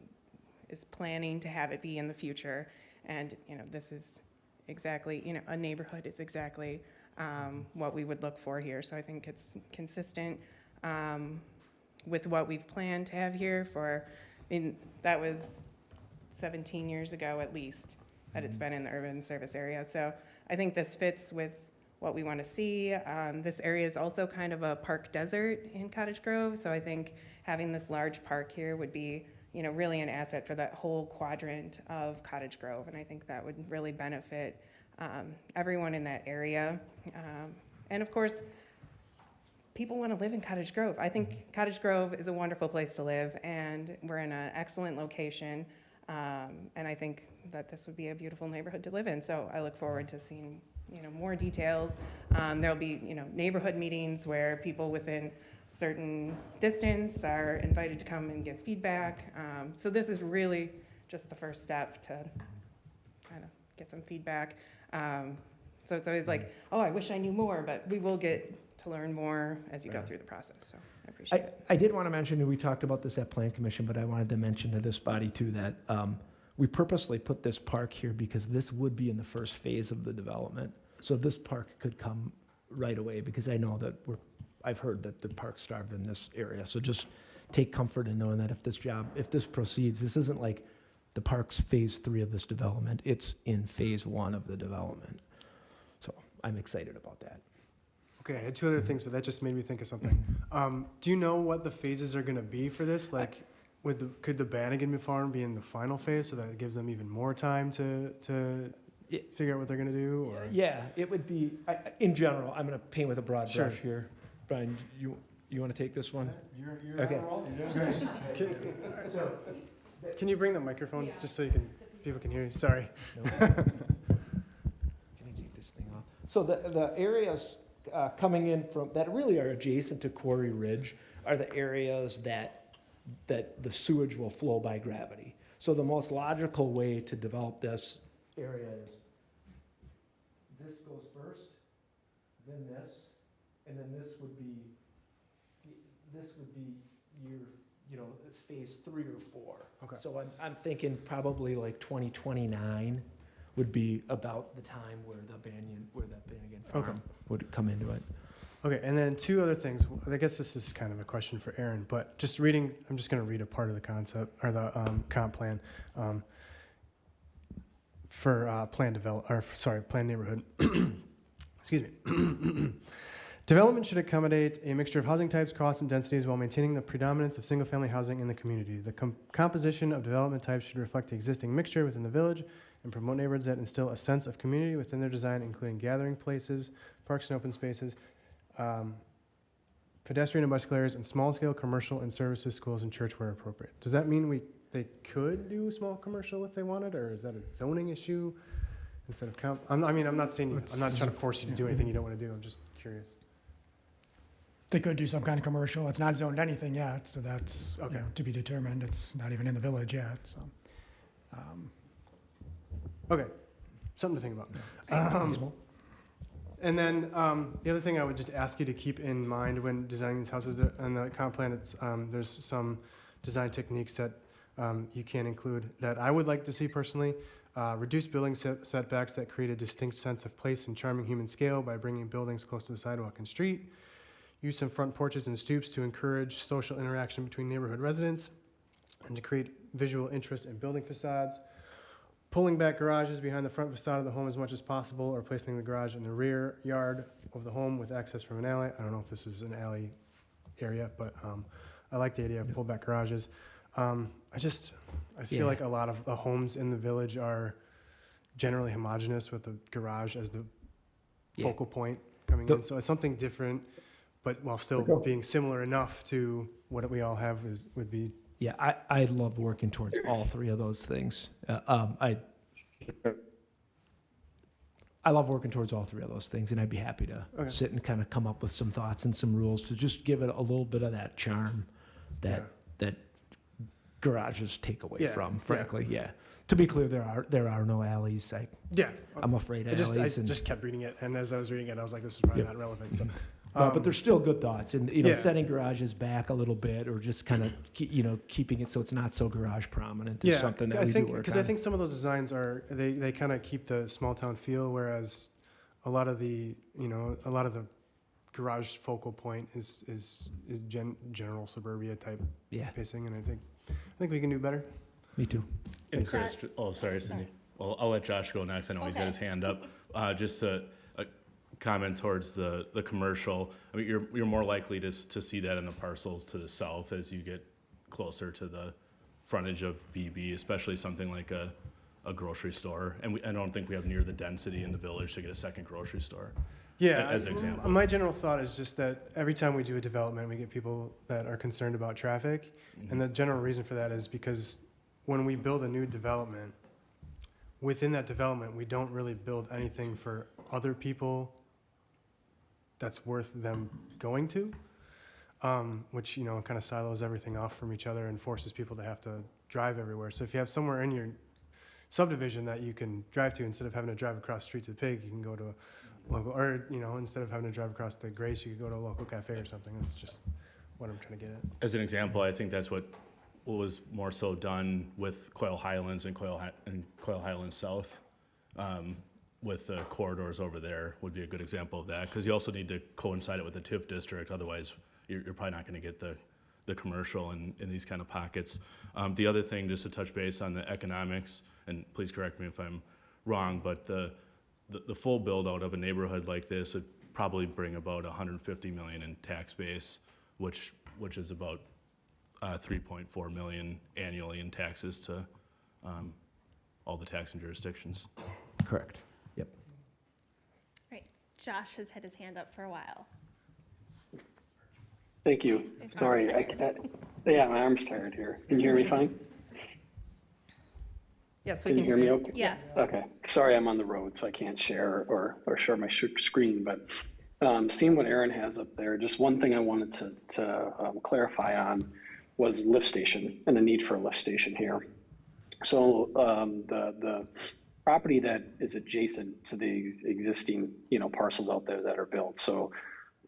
is planning to have it be in the future. And this is exactly, a neighborhood is exactly what we would look for here. So I think it's consistent with what we've planned to have here that was 17 years ago at least that it's been in the urban service area. So I think this fits with what we want to see. This area is also kind of a park desert in Cottage Grove. So I think having this large park here would be, really an asset for that whole quadrant of Cottage Grove. And I think that would really benefit everyone in that area. And of course, people want to live in Cottage Grove. I think Cottage Grove is a wonderful place to live, and we're in an excellent location. And I think that this would be a beautiful neighborhood to live in. So I look forward to seeing, more details. There'll be, neighborhood meetings where people within certain distance are invited to come and give feedback. So this is really just the first step to kind of get some feedback. So it's always like, oh, I wish I knew more, but we will get to learn more as you go through the process. So I appreciate it. I did want to mention, and we talked about this at Plan Commission, but I wanted to mention to this body too that we purposely put this park here because this would be in the first phase of the development. So this park could come right away, because I know that I've heard that the park's starved in this area. So just take comfort in knowing that if this proceeds, this isn't like the park's phase 3 of this development. It's in phase 1 of the development. So I'm excited about that. Okay, I had two other things, but that just made me think of something. Do you know what the phases are going to be for this? Like, could the Bannigan farm be in the final phase so that it gives them even more time to figure out what they're gonna do, or? Yeah, it would be, in general, I'm going to paint with a broad Sure. brush here. Brian, you want to take this one? You're Okay. on a roll. Can you bring the microphone, just so people can hear you? Sorry. Can I take this thing off? So the areas coming in from, that really are adjacent to Quarry Ridge are the areas that the sewage will flow by gravity. So the most logical way to develop this area is this goes first, then this, and then this would be your, it's phase 3 or 4. Okay. So I'm thinking probably like 2029 would be about the time where that Bannigan farm would come into it. Okay, and then two other things. I guess this is kind of a question for Aaron, but just reading, I'm just going to read a part of the concept or the comp plan for planned neighborhood. Excuse me. Development should accommodate a mixture of housing types, costs, and densities while maintaining the predominance of single-family housing in the community. The composition of development types should reflect the existing mixture within the village and promote neighborhoods that instill a sense of community within their design, including gathering places, parks and open spaces, pedestrian and bicycle areas, and small-scale commercial and services, schools, and church where appropriate. Does that mean they could do small commercial if they wanted, or is that a zoning issue instead of I'm not saying I'm not trying to force you to do anything you don't want to do. I'm just curious. They could do some kind of commercial. It's not zoned anything yet, so that's Okay. to be determined. It's not even in the village yet, so. Okay, something to think about. It's possible. And then the other thing I would just ask you to keep in mind when designing these houses on the comp plan, there's some design techniques that you can include that I would like to see personally. Reduce building setbacks that create a distinct sense of place and charming human scale by bringing buildings close to the sidewalk and street. Use some front porches and stoops to encourage social interaction between neighborhood residents and to create visual interest in building facades. Pulling back garages behind the front facade of the home as much as possible, or placing the garage in the rear yard of the home with access from an alley. I don't know if this is an alley area, but I like the idea of pull back garages. I feel like a lot of the homes in the village are generally homogeneous with the garage as the focal point coming in. So it's something different, but while still being similar enough to what we all have would be. Yeah, I love working towards all three of those things. I love working towards all three of those things, and I'd be happy to sit and kind of come up with some thoughts and some rules to just give it a little bit of that charm that garages take away from, frankly. Yeah. To be clear, there are no alleys. I'm afraid of alleys. I just kept reading it, and as I was reading it, I was like, this is probably not relevant. So. But there's still good thoughts, and setting garages back a little bit, or just kind of keeping it so it's not so garage prominent is something that we do work on. Because I think some of those designs they kind of keep the small town feel, whereas a lot of the garage focal point is general suburbia type pacing, and I think we can do better. Me too. And Chris, sorry, Cindy. Well, I'll let Josh go next. I know he's got his hand up. Just a comment towards the commercial. I mean, you're more likely to see that in the parcels to the south as you get closer to the frontage of BB, especially something like a grocery store. And I don't think we have near the density in the village to get a second grocery store. Yeah, as an example. My general thought is just that every time we do a development, we get people that are concerned about traffic. And the general reason for that is because when we build a new development, within that development, we don't really build anything for other people that's worth them going to, which, kind of silos everything off from each other and forces people to have to drive everywhere. So if you have somewhere in your subdivision that you can drive to, instead of having to drive across the street to the pig, you can go to a local, or, instead of having to drive across to Grace, you could go to a local cafe or something. That's just what I'm trying to get at. As an example, I think that's what was more so done with Coyle Highlands and Coyle Highlands South. With the corridors over there would be a good example of that, because you also need to coincide it with the TIF district. Otherwise, you're probably not going to get the commercial in these kind of pockets. The other thing, just to touch base on the economics, and please correct me if I'm wrong, but the full build out of a neighborhood like this would probably bring about $150 million in tax base, which is about $3.4 million annually in taxes to all the taxing jurisdictions. Correct. Yep. Right, Josh has had his hand up for a while. Thank you. His arm's Sorry, tired. yeah, my arm's tired here. Can you hear me fine? Yes, we Can you hear me okay? Yes. Okay. Sorry, I'm on the road, so I can't share or share my screen, but seeing what Aaron has up there, just one thing I wanted to clarify on was lift station and the need for a lift station here. So the property that is adjacent to the existing, parcels out there that are built. So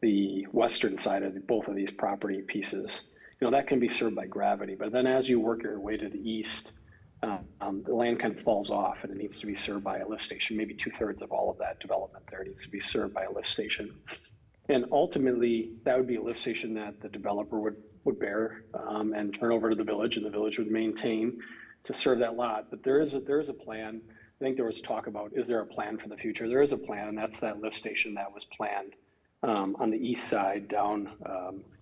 the western side of both of these property pieces, that can be served by gravity. But then as you work your way to the east, the land kind of falls off and it needs to be served by a lift station. Maybe 2/3 of all of that development there needs to be served by a lift station. And ultimately, that would be a lift station that the developer would bear and turn over to the village, and the village would maintain to serve that lot. But there is a plan. I think there was talk about, is there a plan for the future? There is a plan, and that's that lift station that was planned on the east side down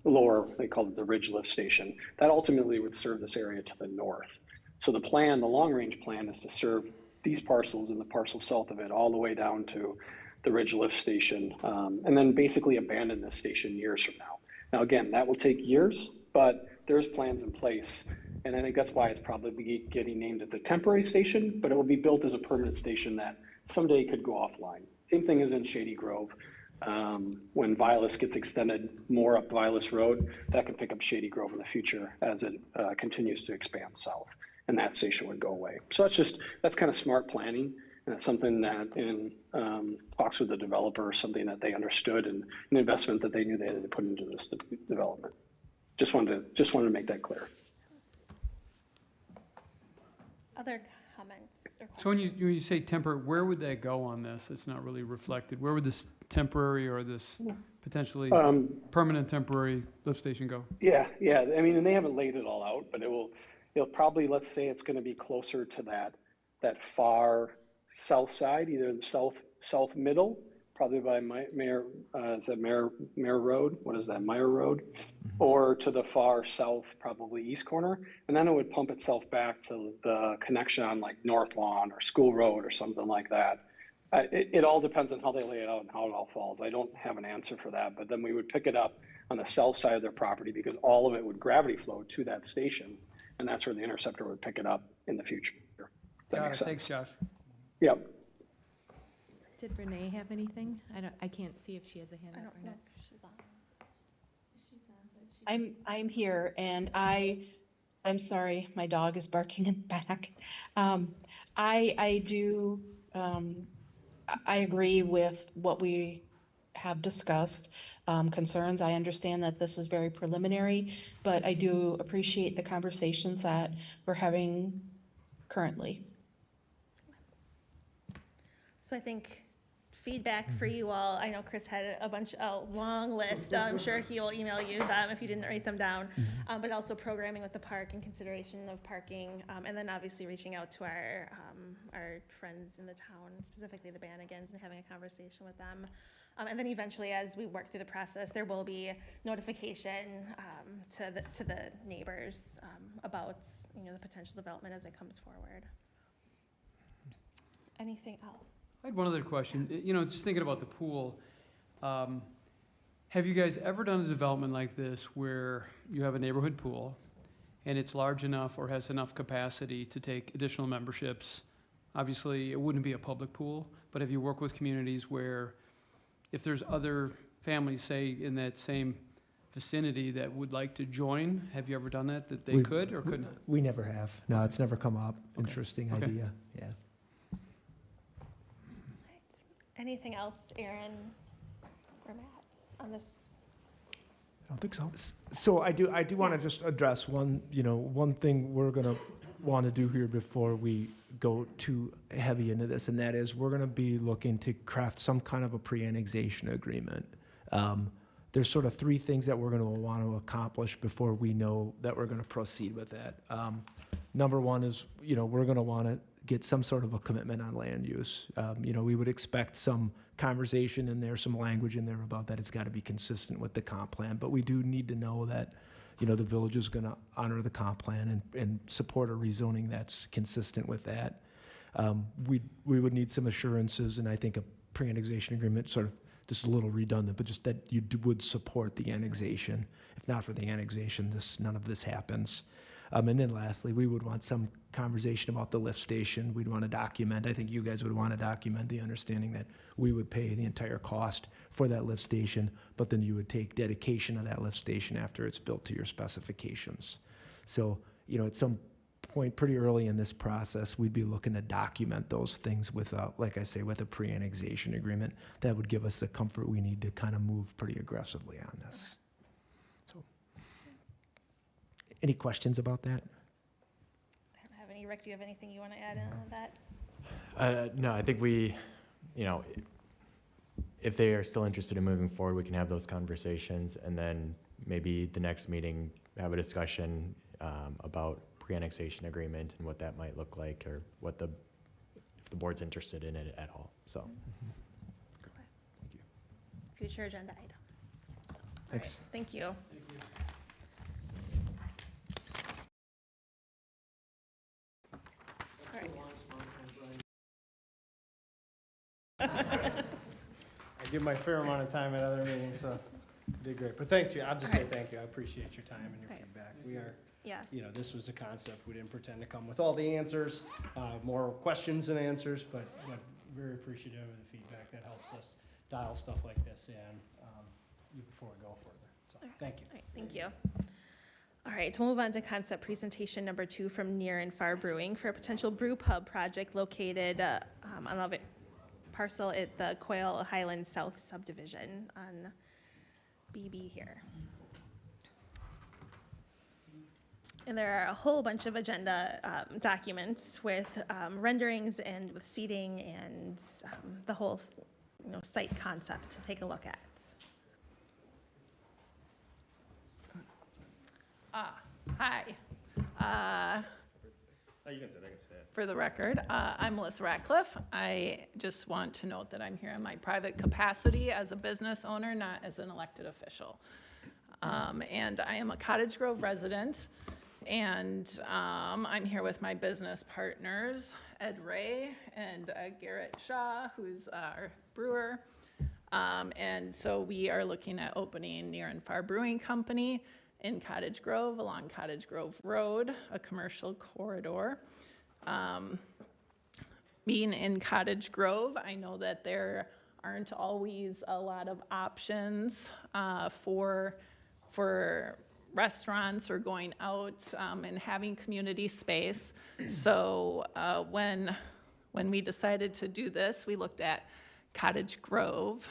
lower, they call it the Ridge Lift Station. That ultimately would serve this area to the north. So the long-range plan is to serve these parcels and the parcel south of it all the way down to the Ridge Lift Station, and then basically abandon this station years from now. Now, again, that will take years, but there's plans in place. And I think that's why it's probably getting named as a temporary station, but it will be built as a permanent station that someday could go offline. Same thing as in Shady Grove. When Vilas gets extended more up Vilas Road, that can pick up Shady Grove in the future as it continues to expand south, and that station would go away. So that's kind of smart planning, and it's something that in talks with the developer, something that they understood and an investment that they knew they had to put into this development. Just wanted to make that clear. Other comments or questions? So when you say temporary, where would that go on this? It's not really reflected. Where would this temporary or this potentially permanent temporary lift station go? Yeah. I mean, and they haven't laid it all out, but it'll probably, let's say it's going to be closer to that far south side, either the south middle, probably by Mayor Road? What is that, Meyer Road? Or to the far south, probably east corner. And then it would pump itself back to the connection on like North Lawn or School Road or something like that. It all depends on how they lay it out and how it all falls. I don't have an answer for that, but then we would pick it up on the south side of their property because all of it would gravity flow to that station. And that's where the interceptor would pick it up in the future. That makes sense. Thanks, Josh. Yep. Did Renee have anything? I can't see if she has a hand I up don't or know not. if she's on. I'm here, and I'm sorry, my dog is barking in the back. I agree with what we have discussed, concerns. I understand that this is very preliminary, but I do appreciate the conversations that we're having currently. So I think feedback for you all, I know Chris had a long list. I'm sure he will email you them if you didn't write them down. But also programming with the park and consideration of parking, and then obviously reaching out to our friends in the town, specifically the Bannigans, and having a conversation with them. And then eventually, as we work through the process, there will be notification to the neighbors about the potential development as it comes forward. Anything else? I had one other question. Just thinking about the pool, have you guys ever done a development like this where you have a neighborhood pool and it's large enough or has enough capacity to take additional memberships? Obviously, it wouldn't be a public pool, but have you worked with communities where if there's other families, say, in that same vicinity that would like to join, have you ever done that they could or couldn't? We never have. No, it's never come up. Okay. Interesting Okay. idea. Yeah. Anything else, Aaron or Matt, on this? I don't think so. So I do want to just address one thing we're going to want to do here before we go too heavy into this, and that is we're going to be looking to craft some kind of a pre-annexation agreement. There's sort of three things that we're going to want to accomplish before we know that we're going to proceed with that. Number one is, we're going to want to get some sort of a commitment on land use. We would expect some conversation in there, some language in there about that it's got to be consistent with the comp plan, but we do need to know that, the village is going to honor the comp plan and support a rezoning that's consistent with that. We would need some assurances, and I think a pre-annexation agreement, sort of, this is a little redundant, but just that you would support the annexation. If not for the annexation, none of this happens. And then lastly, we would want some conversation about the lift station. We'd want to document, I think you guys would want to document the understanding that we would pay the entire cost for that lift station, but then you would take dedication of that lift station after it's built to your specifications. So, at some point pretty early in this process, we'd be looking to document those things with, like I say, with a pre-annexation agreement. That would give us the comfort we need to kind of move pretty aggressively on this. So, any questions about that? I don't have any. Rick, do you have anything you want to add in on that? No, I think we, if they are still interested in moving forward, we can have those conversations, and then maybe the next meeting have a discussion about pre-annexation agreement and what that might look like, or if the board's interested in it at all. So, thank you. Future agenda item. Thanks. Right, thank you. I give my fair amount of time at other meetings, so you did great. But thank you. I'll just say thank you. I appreciate your time and your feedback. We are, this was a concept. We didn't pretend to come with all the answers, more questions than answers, but very appreciative of the feedback. That helps us dial stuff like this in before we go further. So thank you. All right, thank you. All right, we'll move on to concept presentation number 2 from Near and Far Brewing for a potential brew pub project located on a parcel at the Quail Highlands South subdivision on BB here. And there are a whole bunch of agenda documents with renderings and with seating and the whole site concept to take a look at. Hi. You can sit, I can sit. For the record, I'm Melissa Ratcliffe. I just want to note that I'm here in my private capacity as a business owner, not as an elected official. And I am a Cottage Grove resident, and I'm here with my business partners, Ed Ray and Garrett Shaw, who's our brewer. And so we are looking at opening Near and Far Brewing Company in Cottage Grove along Cottage Grove Road, a commercial corridor. Being in Cottage Grove, I know that there aren't always a lot of options for restaurants or going out and having community space. So when we decided to do this, we looked at Cottage Grove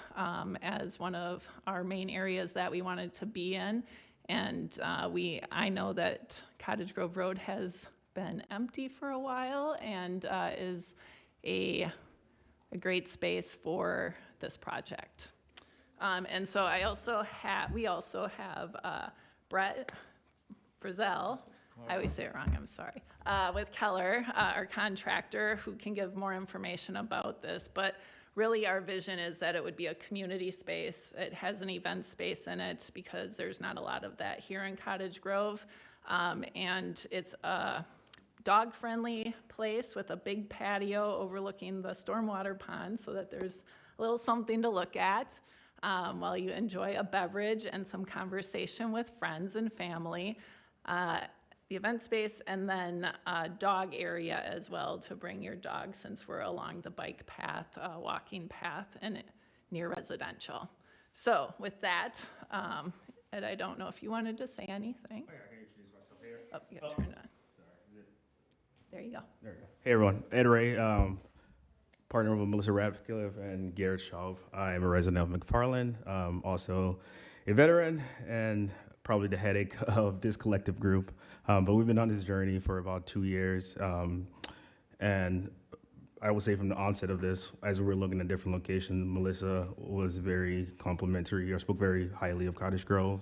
as one of our main areas that we wanted to be in. And I know that Cottage Grove Road has been empty for a while and is a great space for this project. And so we also have Brett Frizzell, I always say it wrong, I'm sorry, with Keller, our contractor, who can give more information about this. But really, our vision is that it would be a community space. It has an event space in it because there's not a lot of that here in Cottage Grove. And it's a dog-friendly place with a big patio overlooking the stormwater pond so that there's a little something to look at while you enjoy a beverage and some conversation with friends and family. The event space, and then a dog area as well to bring your dog, since we're along the bike path, walking path, and near residential. So with that, Ed, I don't know if you wanted to say anything. I can introduce myself here. Oh, you gotta turn it on. There you go. There we go. Hey everyone, Ed Ray, partner with Melissa Radcliffe and Garrett Shaw. I am a resident of McFarland, also a veteran, and probably the headache of this collective group. But we've been on this journey for about 2 years. And I would say from the onset of this, as we were looking at different locations, Melissa was very complimentary, or spoke very highly of Cottage Grove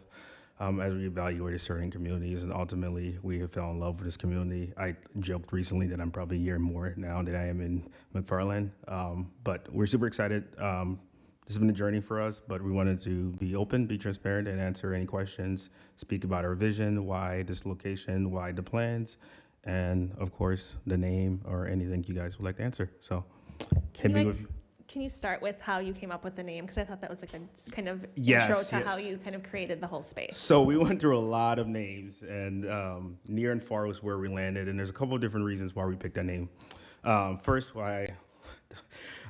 as we evaluated certain communities. And ultimately, we have fell in love with this community. I joked recently that I'm probably a year more now than I am in McFarland. But we're super excited. This has been a journey for us, but we wanted to be open, be transparent, and answer any questions, speak about our vision, why this location, why the plans, and of course, the name or anything you guys would like to answer. So, Can hit you, me like, with. can you start with how you came up with the name? Because I thought that was a good kind of Yes, intro to yes. how you kind of created the whole space. So we went through a lot of names, and near and far was where we landed. And there's a couple of different reasons why we picked that name. First, why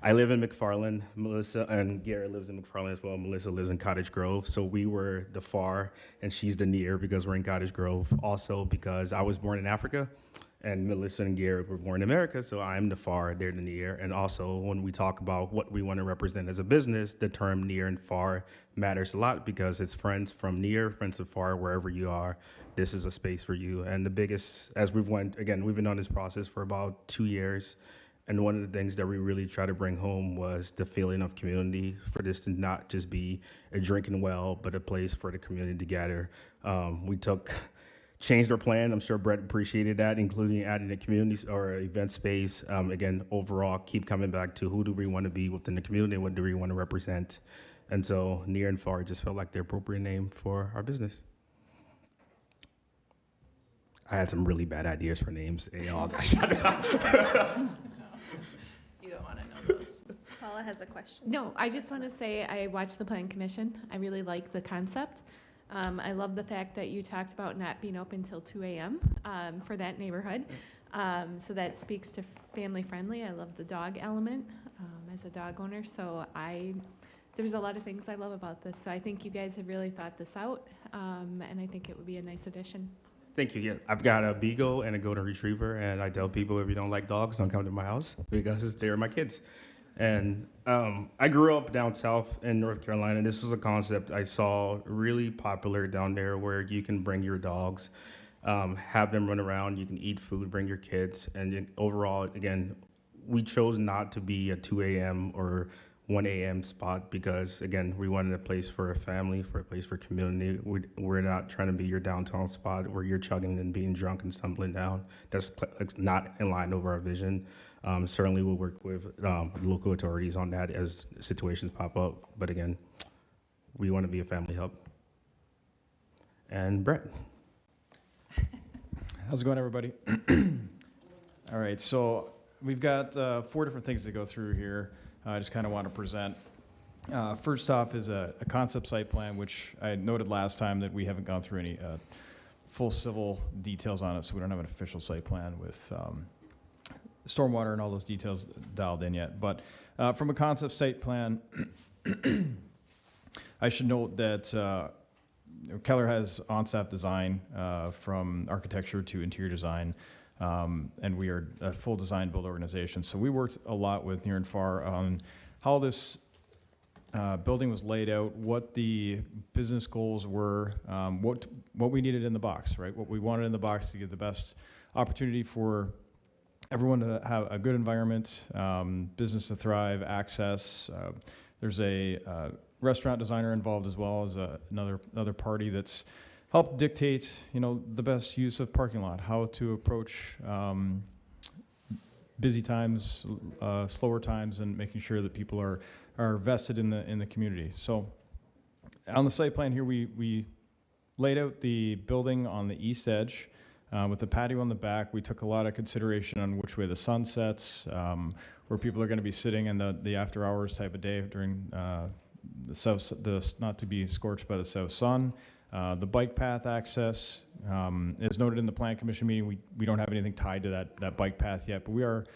I live in McFarland. Melissa and Garrett lives in McFarland as well. Melissa lives in Cottage Grove. So we were the far, and she's the near because we're in Cottage Grove. Also because I was born in Africa, and Melissa and Garrett were born in America. So I'm the far, they're the near. And also when we talk about what we want to represent as a business, the term near and far matters a lot because it's friends from near, friends from far, wherever you are. This is a space for you. And the biggest, as we've been on this process for about 2 years. And one of the things that we really try to bring home was the feeling of community, for this to not just be a drinking well, but a place for the community to gather. Changed our plan. I'm sure Brett appreciated that, including adding a community or event space. Again, overall, keep coming back to who do we want to be within the community, what do we want to represent? And so near and far just felt like the appropriate name for our business. I had some really bad ideas for names, and y'all got shut down. You don't want to know those. Paula has a question. No, I just want to say I watched the Plan Commission. I really like the concept. I love the fact that you talked about not being open till 2 a.m. For that neighborhood. So that speaks to family friendly. I love the dog element as a dog owner. So there's a lot of things I love about this. So I think you guys have really thought this out, and I think it would be a nice addition. Thank you. Yeah, I've got a beagle and a golden retriever, and I tell people if you don't like dogs, don't come to my house because they're my kids. And I grew up down south in North Carolina. This was a concept I saw really popular down there where you can bring your dogs, have them run around, you can eat food, bring your kids. And overall, again, we chose not to be a 2 a.m. or 1 a.m. spot because, again, we wanted a place for a family, for a place for community. We're not trying to be your downtown spot where you're chugging and being drunk and stumbling down. That's not in line with our vision. Certainly we'll work with local authorities on that as situations pop up. But again, we want to be a family hub. And Brett. How's it going, everybody? All right, so we've got 4 different things to go through here. I just kind of want to present. First off is a concept site plan, which I noted last time that we haven't gone through any full civil details on it, so we don't have an official site plan with stormwater and all those details dialed in yet. But from a concept site plan, I should note that Keller has on-staff design from architecture to interior design. And we are a full design build organization. So we worked a lot with Near and Far on how this building was laid out, what the business goals were, what we needed in the box, right? What we wanted in the box to give the best opportunity for everyone to have a good environment, business to thrive, access. There's a restaurant designer involved as well as another party that's help dictate, the best use of parking lot, how to approach busy times, slower times, and making sure that people are vested in the community. So, on the site plan here, we laid out the building on the east edge with the patio on the back. We took a lot of consideration on which way the sun sets, where people are going to be sitting in the after hours type of day during not to be scorched by the south sun. The bike path access, as noted in the Plan Commission meeting, we don't have anything tied to that bike path yet, but we are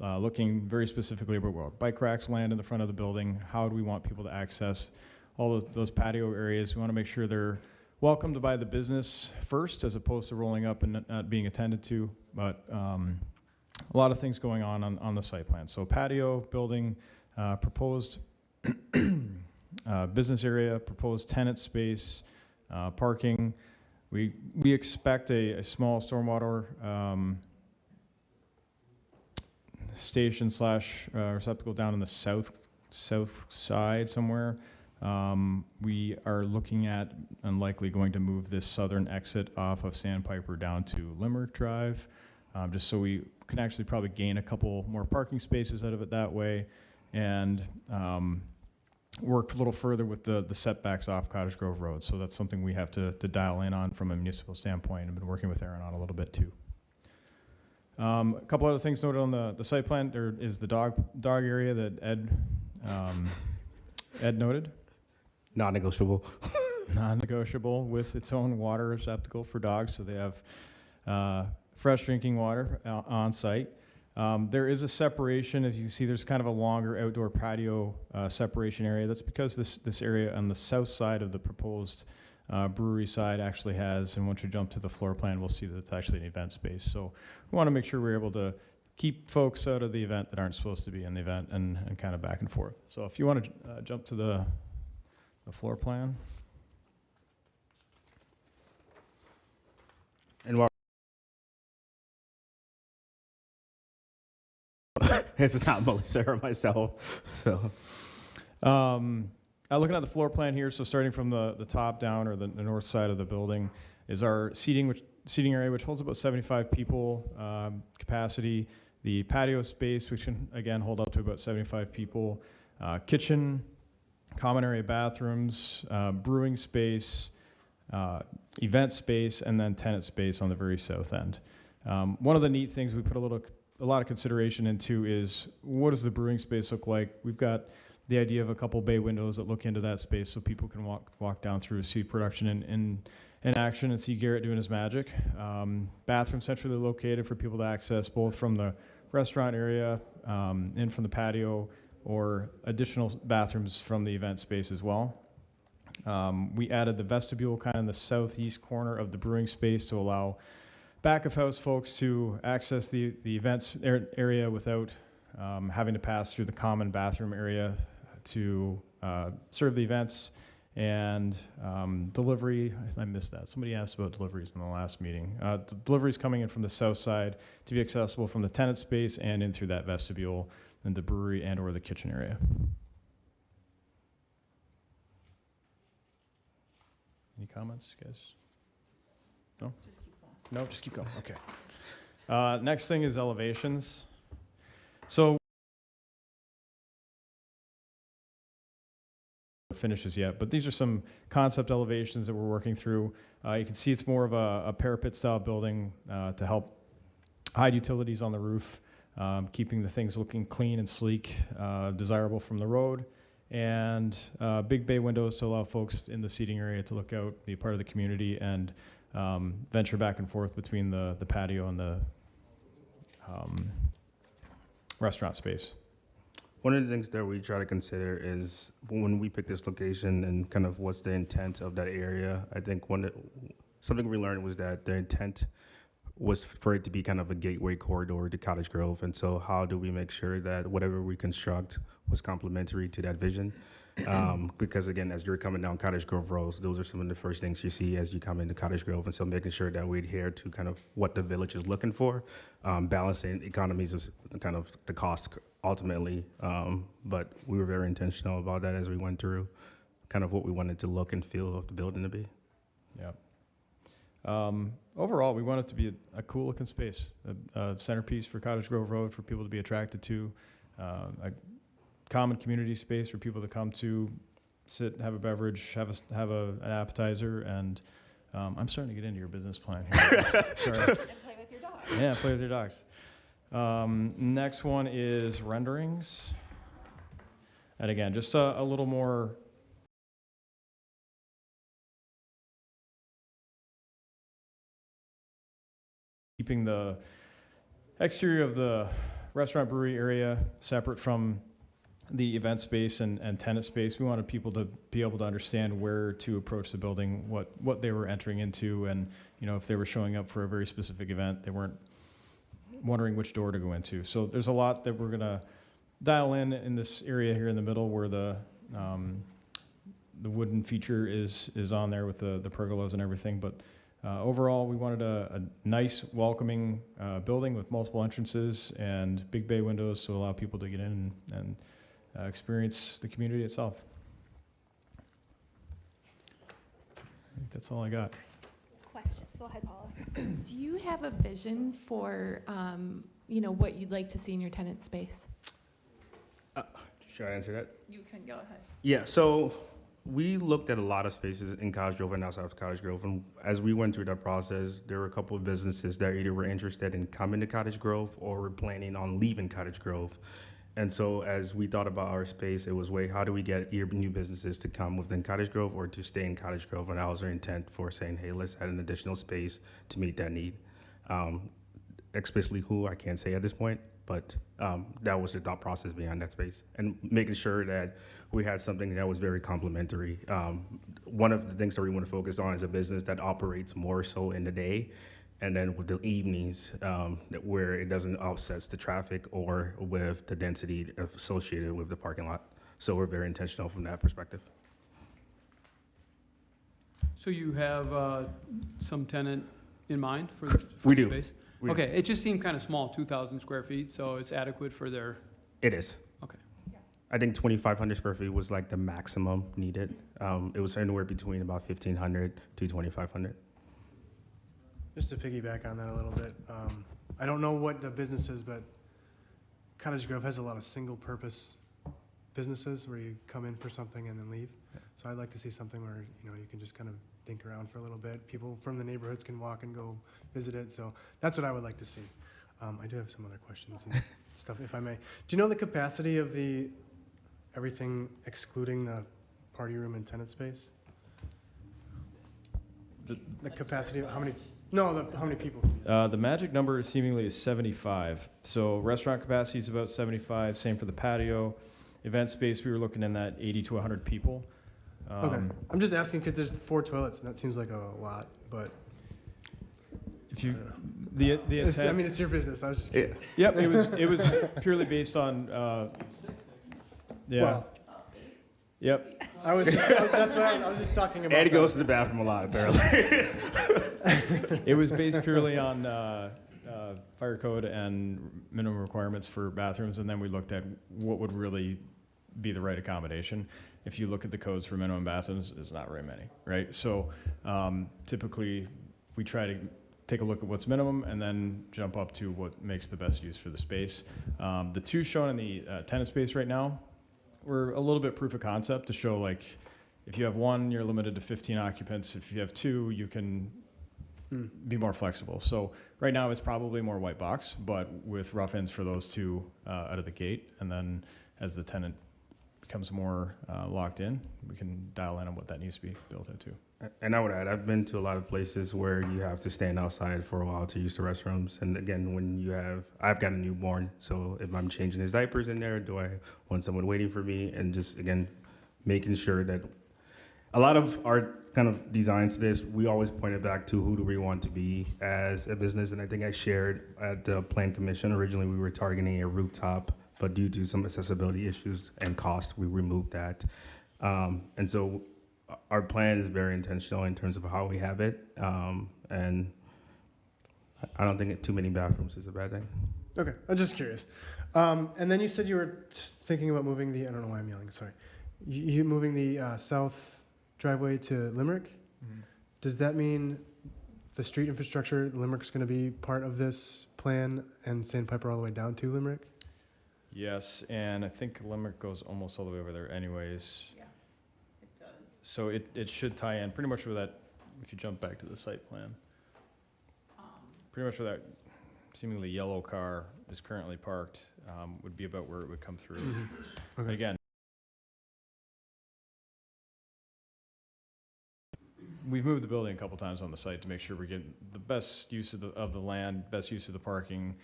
looking very specifically about where bike racks land in the front of the building. How do we want people to access all of those patio areas? We want to make sure they're welcomed by the business first, as opposed to rolling up and not being attended to. But a lot of things going on the site plan. So patio, building, proposed business area, proposed tenant space, parking. We expect a small stormwater station / receptacle down in the south side somewhere. We are looking at unlikely going to move this southern exit off of Sandpiper down to Limerick Drive, just so we can actually probably gain a couple more parking spaces out of it that way, and work a little further with the setbacks off Cottage Grove Road. So that's something we have to dial in on from a municipal standpoint. I've been working with Aaron on a little bit too. A couple other things noted on the site plan. There is the dog area that Ed noted. Non-negotiable. Non-negotiable with its own water receptacle for dogs, so they have fresh drinking water on site. There is a separation. As you can see, there's kind of a longer outdoor patio separation area. That's because this area on the south side of the proposed brewery side actually has, and once we jump to the floor plan, we'll see that it's actually an event space. So we want to make sure we're able to keep folks out of the event that aren't supposed to be in the event and kind of back and forth. So if you want to jump to the floor plan. And while it's not Melissa or myself, so. Looking at the floor plan here, so starting from the top down, or the north side of the building, is our seating area, which holds about 75 people capacity. The patio space, which can again hold up to about 75 people. Kitchen, common area bathrooms, brewing space, event space, and then tenant space on the very south end. One of the neat things we put a lot of consideration into is, what does the brewing space look like? We've got the idea of a couple bay windows that look into that space so people can walk down through, see production in action and see Garrett doing his magic. Bathroom centrally located for people to access both from the restaurant area and from the patio, or additional bathrooms from the event space as well. We added the vestibule kind of in the southeast corner of the brewing space to allow back of house folks to access the events area without having to pass through the common bathroom area to serve the events. And delivery, I missed that. Somebody asked about deliveries in the last meeting. The deliveries coming in from the south side to be accessible from the tenant space and in through that vestibule and the brewery and or the kitchen area. Any comments, guys? No? Just keep going. No, just keep going, okay. Next thing is elevations. So finishes yet, but these are some concept elevations that we're working through. You can see it's more of a parapet style building to help hide utilities on the roof, keeping the things looking clean and sleek, desirable from the road, and big bay windows to allow folks in the seating area to look out, be part of the community, and venture back and forth between the patio and the restaurant space. One of the things that we try to consider is when we pick this location and kind of what's the intent of that area. I think something we learned was that the intent was for it to be kind of a gateway corridor to Cottage Grove. And so how do we make sure that whatever we construct was complementary to that vision? Because again, as you're coming down Cottage Grove Road, those are some of the first things you see as you come into Cottage Grove. And so making sure that we adhere to kind of what the village is looking for, balancing economies of kind of the cost ultimately. But we were very intentional about that as we went through kind of what we wanted to look and feel of the building to be. Yeah. Overall, we want it to be a cool looking space, a centerpiece for Cottage Grove Road for people to be attracted to, a common community space for people to come to, sit, have a beverage, have an appetizer, and I'm starting to get into your business plan here. Sorry. And play with your dog. Yeah, play with your dogs. Next one is renderings. And again, just a little more keeping the exterior of the restaurant brewery area separate from the event space and tenant space. We wanted people to be able to understand where to approach the building, what they were entering into, and if they were showing up for a very specific event, they weren't wondering which door to go into. So there's a lot that we're gonna dial in this area here in the middle where the wooden feature is on there with the pergolas and everything. But overall, we wanted a nice, welcoming building with multiple entrances and big bay windows to allow people to get in and experience the community itself. I think that's all I got. Questions? Go ahead, Paula. Do you have a vision for, what you'd like to see in your tenant space? Should I answer that? You can go ahead. Yeah, so we looked at a lot of spaces in Cottage Grove and outside of Cottage Grove, and as we went through that process, there were a couple of businesses that either were interested in coming to Cottage Grove or were planning on leaving Cottage Grove. And so as we thought about our space, it was, wait, how do we get either new businesses to come within Cottage Grove or to stay in Cottage Grove? And that was our intent for saying, hey, let's add an additional space to meet that need. Explicitly who, I can't say at this point, but that was the thought process behind that space. And making sure that we had something that was very complementary. One of the things that we want to focus on is a business that operates more so in the day, and then with the evenings, where it doesn't offset the traffic or with the density associated with the parking lot. So we're very intentional from that perspective. So you have some tenant in mind for the We do. space? We do. Okay, it just seemed kind of small, 2,000 square feet, so it's adequate for their, It is. okay. I think 2,500 square feet was like the maximum needed. It was anywhere between about 1,500 to 2,500. Just to piggyback on that a little bit, I don't know what the business is, but Cottage Grove has a lot of single-purpose businesses where you come in for something and then leave. So I'd like to see something where, you know, you can just kind of dink around for a little bit. People from the neighborhoods can walk and go visit it. So that's what I would like to see. I do have some other questions and stuff, if I may. Do you know the capacity of everything excluding the party room and tenant space? The capacity of how many? No, how many people? The magic number seemingly is 75. So restaurant capacity is about 75. Same for the patio. Event space, we were looking in that 80 to 100 people. Okay. I'm just asking because there's 4 toilets, and that seems like a lot, but. If you, the intent. I mean, it's your business. I was just curious. Yep, it was purely based on, yeah. Well, Yep. I was just, that's what I was just talking about. Eddie goes to the bathroom a lot, apparently. It was based purely on fire code and minimum requirements for bathrooms, and then we looked at what would really be the right accommodation. If you look at the codes for minimum bathrooms, there's not very many, right? So typically, we try to take a look at what's minimum and then jump up to what makes the best use for the space. The 2 shown in the tenant space right now, we're a little bit proof of concept to show, like, if you have 1, you're limited to 15 occupants. If you have 2, you can be more flexible. So right now it's probably more white box, but with rough ends for those 2 out of the gate. And then as the tenant becomes more locked in, we can dial in on what that needs to be built into. And I would add, I've been to a lot of places where you have to stand outside for a while to use the restrooms. And again, when I've got a newborn, so if I'm changing his diapers in there, do I want someone waiting for me? And just, again, making sure that a lot of our kind of designs to this, we always pointed back to who do we want to be as a business. And I think I shared at the Plan Commission, originally we were targeting a rooftop, but due to some accessibility issues and cost, we removed that. And so our plan is very intentional in terms of how we have it. And I don't think too many bathrooms is a bad thing. Okay, I'm just curious. And then you said you were thinking about moving I don't know why I'm yelling, sorry. You moving the south driveway to Limerick? Mm-hmm. Does that mean the street infrastructure, Limerick's gonna be part of this plan and Sandpiper all the way down to Limerick? Yes, and I think Limerick goes almost all the way over there anyways. Yeah, it does. So it should tie in pretty much with that, if you jump back to the site plan. Pretty much where that seemingly yellow car is currently parked would be about where it would come through. Mm-hmm. Okay. Again, we've moved the building a couple times on the site to make sure we get the best use of the land, best use of the parking,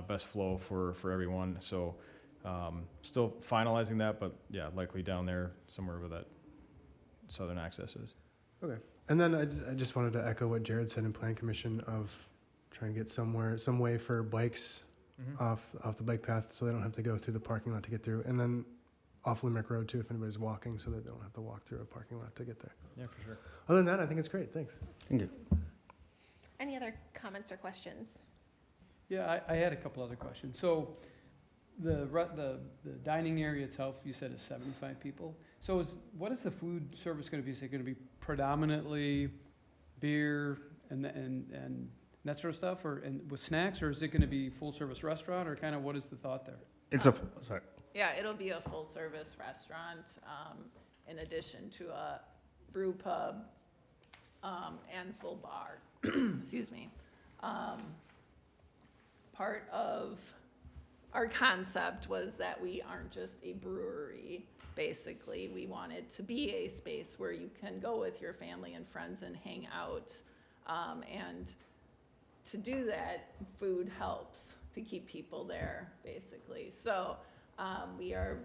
best flow for everyone. So still finalizing that, but yeah, likely down there somewhere where that southern access is. Okay. And then I just wanted to echo what Jared said in Plan Commission of trying to get some way for bikes off the bike path so they don't have to go through the parking lot to get through. And then off Limerick Road too, if anybody's walking, so that they don't have to walk through a parking lot to get there. Yeah, for sure. Other than that, I think it's great. Thanks. Thank you. Any other comments or questions? Yeah, I had a couple other questions. So the dining area itself, you said is 75 people. So what is the food service going to be? Is it going to be predominantly beer and that sort of stuff, and with snacks, or is it going to be full service restaurant, or kind of what is the thought there? It's sorry. Yeah, it'll be a full-service restaurant. in addition to a brew pub and full bar. Excuse me. Part of our concept was that we aren't just a brewery, basically. We wanted to be a space where you can go with your family and friends and hang out. And to do that, food helps to keep people there, basically. So we are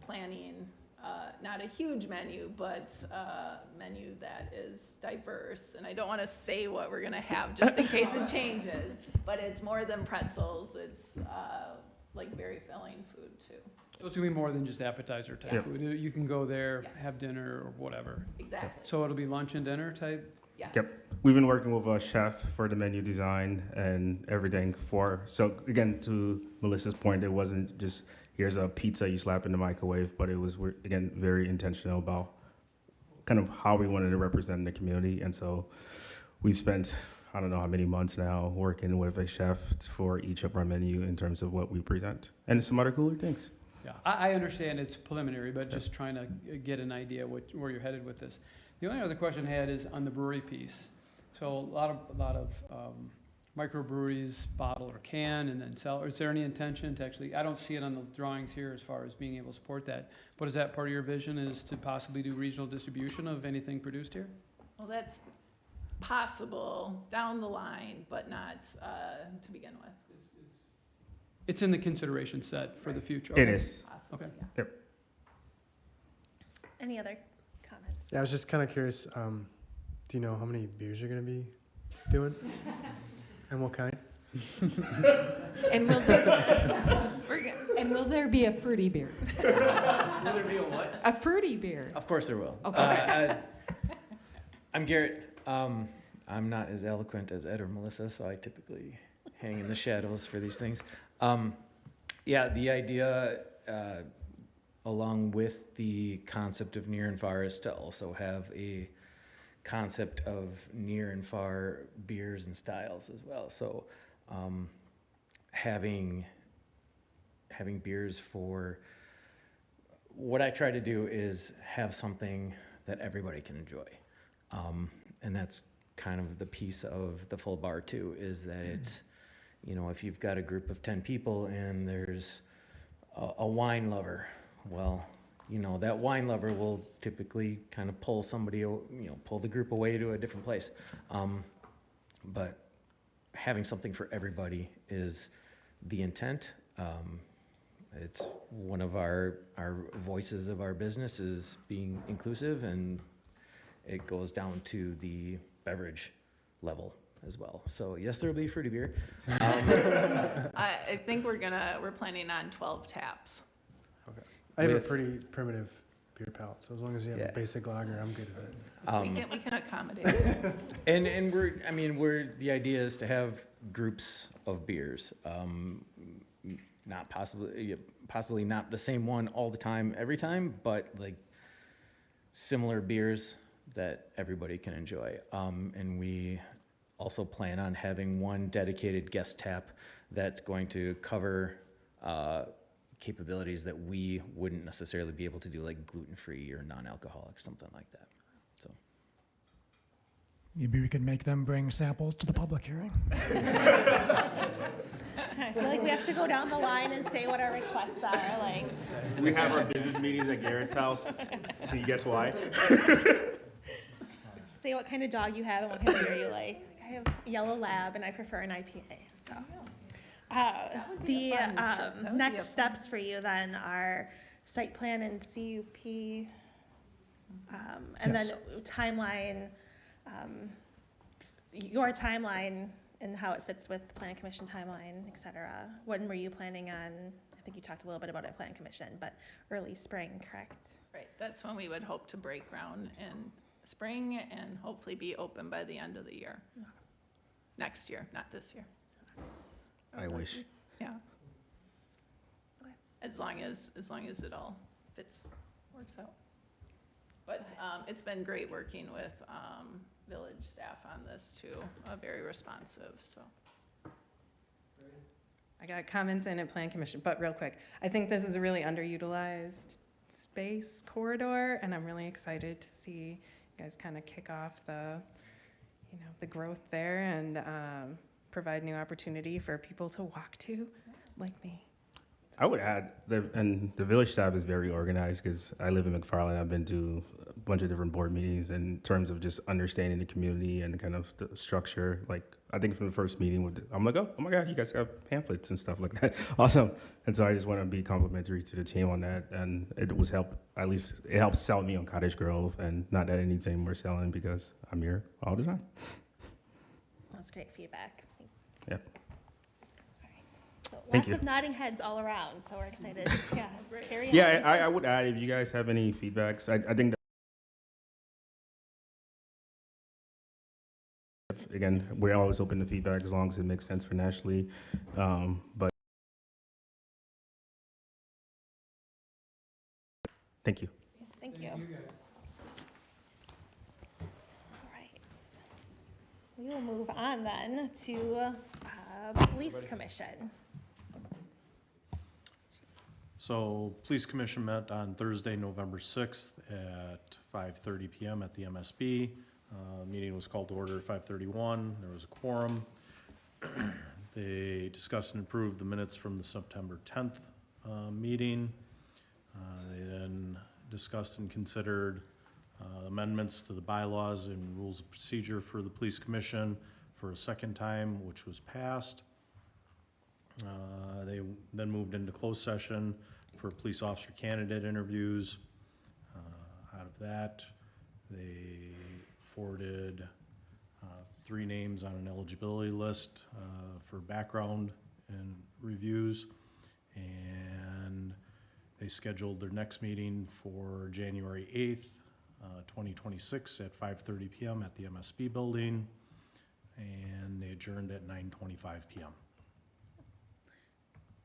planning not a huge menu, but a menu that is diverse. And I don't want to say what we're going to have just in case it changes, but it's more than pretzels. It's like very filling food too. So it's gonna be more than just appetizer type Yes. food. You can go there, Yes. have dinner or whatever. Exactly. So it'll be lunch and dinner type? Yes. Yep. We've been working with a chef for the menu design and everything so again, to Melissa's point, it wasn't just, here's a pizza you slap in the microwave, but it was, again, very intentional about kind of how we wanted to represent the community. And so we've spent, I don't know how many months now, working with a chef for each of our menu in terms of what we present and some other cooler things. Yeah, I understand it's preliminary, but just trying to get an idea where you're headed with this. The only other question I had is on the brewery piece. So a lot of microbreweries bottle or can and then sell. Is there any intention to actually, I don't see it on the drawings here as far as being able to support that, but is that part of your vision, is to possibly do regional distribution of anything produced here? Well, that's possible down the line, but not to begin with. It's in the consideration set for the future. It Okay. is. Okay. Yep. Any other comments? Yeah, I was just kind of curious, do you know how many beers you're going to be doing? And what kind? And will there be a fruity beer? Will there be a what? A fruity beer. Of course there will. Okay. I'm Garrett. I'm not as eloquent as Ed or Melissa, so I typically hang in the shadows for these things. Yeah, the idea, along with the concept of near and far, is to also have a concept of near and far beers and styles as well. So having beers for, what I try to do is have something that everybody can enjoy. And that's kind of the piece of the full bar too, is that it's, you know, if you've got a group of 10 people and there's a wine lover, well, you know, that wine lover will typically kind of pull somebody, you know, pull the group away to a different place. But having something for everybody is the intent. It's one of our voices of our business is being inclusive, and it goes down to the beverage level as well. So yes, there will be fruity beer. I think we're planning on 12 taps. Okay. I have a pretty primitive beer palate, so as long as you have a basic lager, I'm good with it. We can accommodate it. And the idea is to have groups of beers. Not possibly not the same one all the time, every time, but like similar beers that everybody can enjoy. And we also plan on having one dedicated guest tap that's going to cover capabilities that we wouldn't necessarily be able to do, like gluten-free or non-alcoholic, something like that. So Maybe we could make them bring samples to the public hearing. I feel like we have to go down the line and say what our requests are, like. We have our business meetings at Garrett's house. Can you guess why? Say what kind of dog you have and what kind of beer you like. I have a yellow lab and I prefer an IPA, so. The next steps for you then are site plan and CUP, and then timeline, your timeline and how it fits with the Plan Commission timeline, et cetera. When were you planning on, I think you talked a little bit about it, Plan Commission, but early spring, correct? Right, that's when we would hope to break ground in spring and hopefully be open by the end of the year. Next year, not this year. I wish. Yeah. As long as it all works out. But it's been great working with village staff on this too, very responsive, so. I got comments in at Plan Commission, but real quick, I think this is a really underutilized space corridor, and I'm really excited to see you guys kind of kick off the, the growth there and provide new opportunity for people to walk to, like me. I would add, and the village staff is very organized because I live in McFarland. I've been to a bunch of different board meetings in terms of just understanding the community and kind of the structure. Like, I think from the first meeting, I'm like, oh my God, you guys have pamphlets and stuff like that. Awesome. And so I just want to be complimentary to the team on that. And it was at least it helps sell me on Cottage Grove, and not that anything we're selling because I'm here all the time. That's great feedback. Yeah. So Thank lots you. of nodding heads all around, so we're excited. Yes, carry on. Yeah, I would add, if you guys have any feedbacks, I think that, again, we're always open to feedback as long as it makes sense financially. But thank you. Thank you. All right. We will move on then to Police Commission. So, Police Commission met on Thursday, November 6th at 5:30 PM at the MSB. Meeting was called to order at 5:31. There was a quorum. They discussed and approved the minutes from the September 10th meeting. They then discussed and considered amendments to the bylaws and rules of procedure for the Police Commission for a second time, which was passed. They then moved into closed session for police officer candidate interviews. Out of that, they forwarded 3 names on an eligibility list for background and reviews. And they scheduled their next meeting for January 8th, 2026 at 5:30 PM at the MSB building. And they adjourned at 9:25 PM.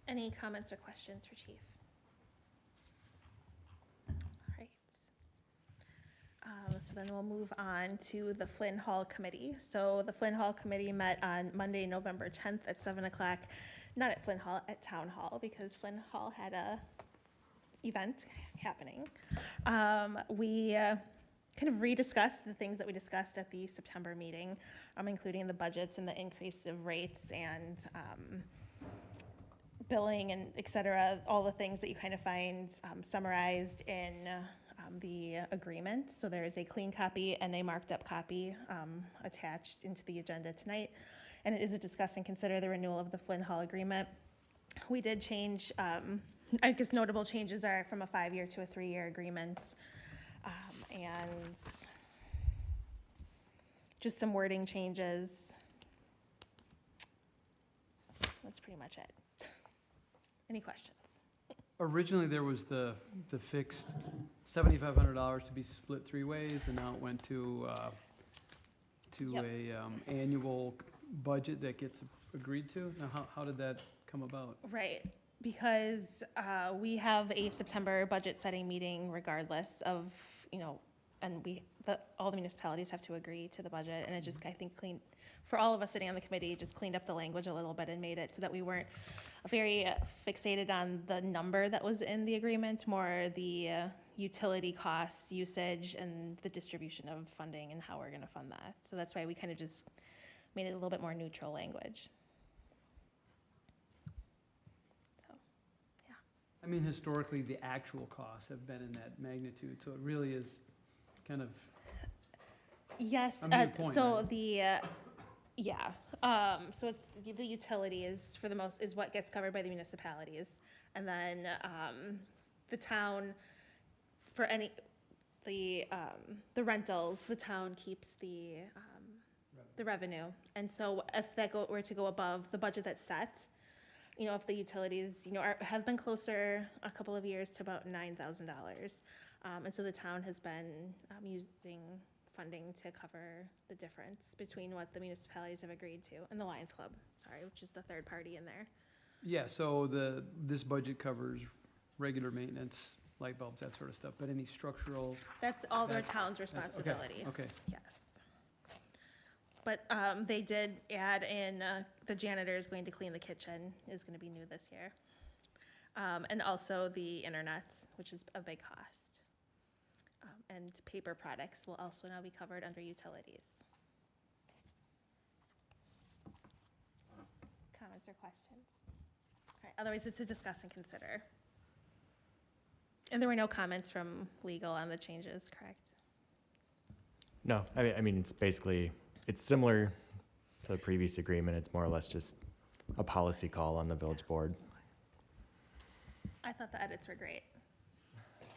Any comments or questions for Chief? All right. So then we'll move on to the Flynn Hall Committee. So the Flynn Hall Committee met on Monday, November 10th at 7 o'clock, not at Flynn Hall, at Town Hall, because Flynn Hall had a event happening. We kind of rediscussed the things that we discussed at the September meeting, including the budgets and the increase of rates and billing and et cetera, all the things that you kind of find summarized in the agreement. So there is a clean copy and a marked up copy attached into the agenda tonight. And it is a discuss and consider the renewal of the Flynn Hall agreement. We did change, I guess notable changes are from a 5-year to a 3-year agreement. And just some wording changes. That's pretty much it. Any questions? Originally, there was the fixed $7,500 to be split 3 ways, and now it went to Yep. a annual budget that gets agreed to. Now, how did that come about? Right, because we have a September budget setting meeting regardless of, and all the municipalities have to agree to the budget, and it just, I think, for all of us sitting on the committee, just cleaned up the language a little bit and made it so that we weren't very fixated on the number that was in the agreement, more the utility costs, usage, and the distribution of funding and how we're gonna fund that. So that's why we kind of just made it a little bit more neutral language. So, yeah. I mean, historically, the actual costs have been in that magnitude, so it really is kind of. Yes, I mean, your point, so right? so it's, the utility is is what gets covered by the municipalities. And then, the town, for the rentals, the town keeps the revenue. And so if that were to go above the budget that's set, if the utilities, have been closer a couple of years to about $9,000. And so the town has been using funding to cover the difference between what the municipalities have agreed to, and the Lions Club, which is the third party in there. Yeah, so this budget covers regular maintenance, light bulbs, that sort of stuff, but any structural. That's all their town's responsibility. Okay. Yes. But they did add in, the janitor is going to clean the kitchen, is gonna be new this year. and also the internet, which is a big cost. And paper products will also now be covered under utilities. Comments or questions? Okay, otherwise it's a discuss and consider. And there were no comments from legal on the changes, correct? No, I mean, it's basically, it's similar to the previous agreement. It's more or less just a policy call on the village board. I thought the edits were great.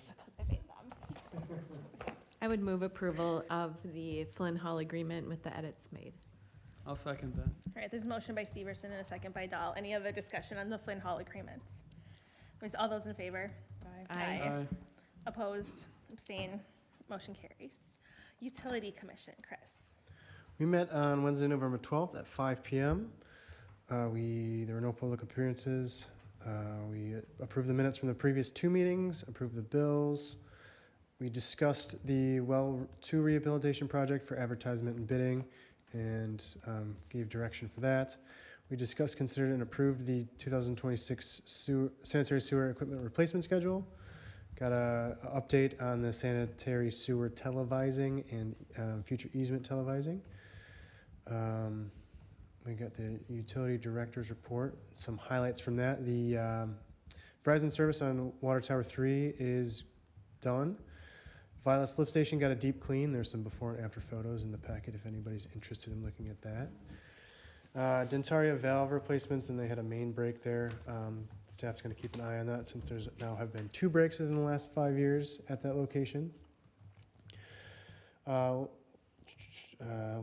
So 'cause I made them. I would move approval of the Flynn Hall agreement with the edits made. I'll second that. All right, there's a motion by Severson and a second by Dahl. Any other discussion on the Flynn Hall agreement? There's all those in favor? Aye. Aye. Opposed, abstain, motion carries. Utility Commission, Chris. We met on Wednesday, November 12th at 5 p.m. There were no public appearances. We approved the minutes from the previous 2 meetings, approved the bills. We discussed the well 2 rehabilitation project for advertisement and bidding and gave direction for that. We discussed, considered, and approved the 2026 sanitary sewer equipment replacement schedule. Got an update on the sanitary sewer televising and future easement televising. We got the utility director's report, some highlights from that. The Verizon service on Water Tower 3 is done. Violet's lift station got a deep clean. There's some before and after photos in the packet if anybody's interested in looking at that. Dentaria valve replacements, and they had a main break there. Staff's going to keep an eye on that since there's now have been 2 breaks within the last 5 years at that location.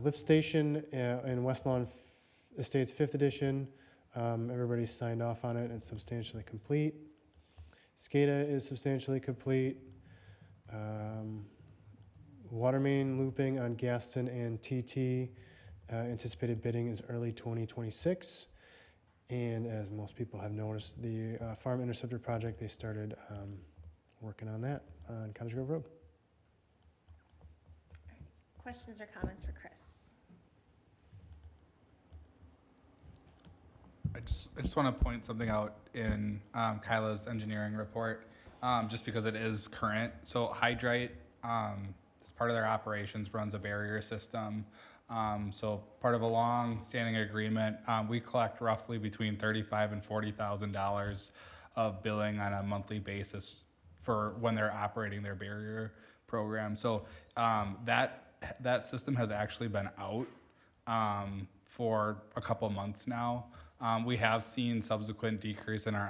Lift station in West Lawn Estates 5th edition. Everybody signed off on it and it's substantially complete. SCADA is substantially complete. Water main looping on Gaston and TT. Anticipated bidding is early 2026. And as most people have noticed, the Farm Interceptor project, they started working on that on Cottage Grove Road. Questions or comments for Chris? I just want to point something out in Kyla's engineering report, just because it is current. So Hydrite, as part of their operations, runs a barrier system. So part of a long-standing agreement, we collect roughly between $35,000 and $40,000 of billing on a monthly basis for when they're operating their barrier program. So that system has actually been out for a couple months now. We have seen subsequent decrease in our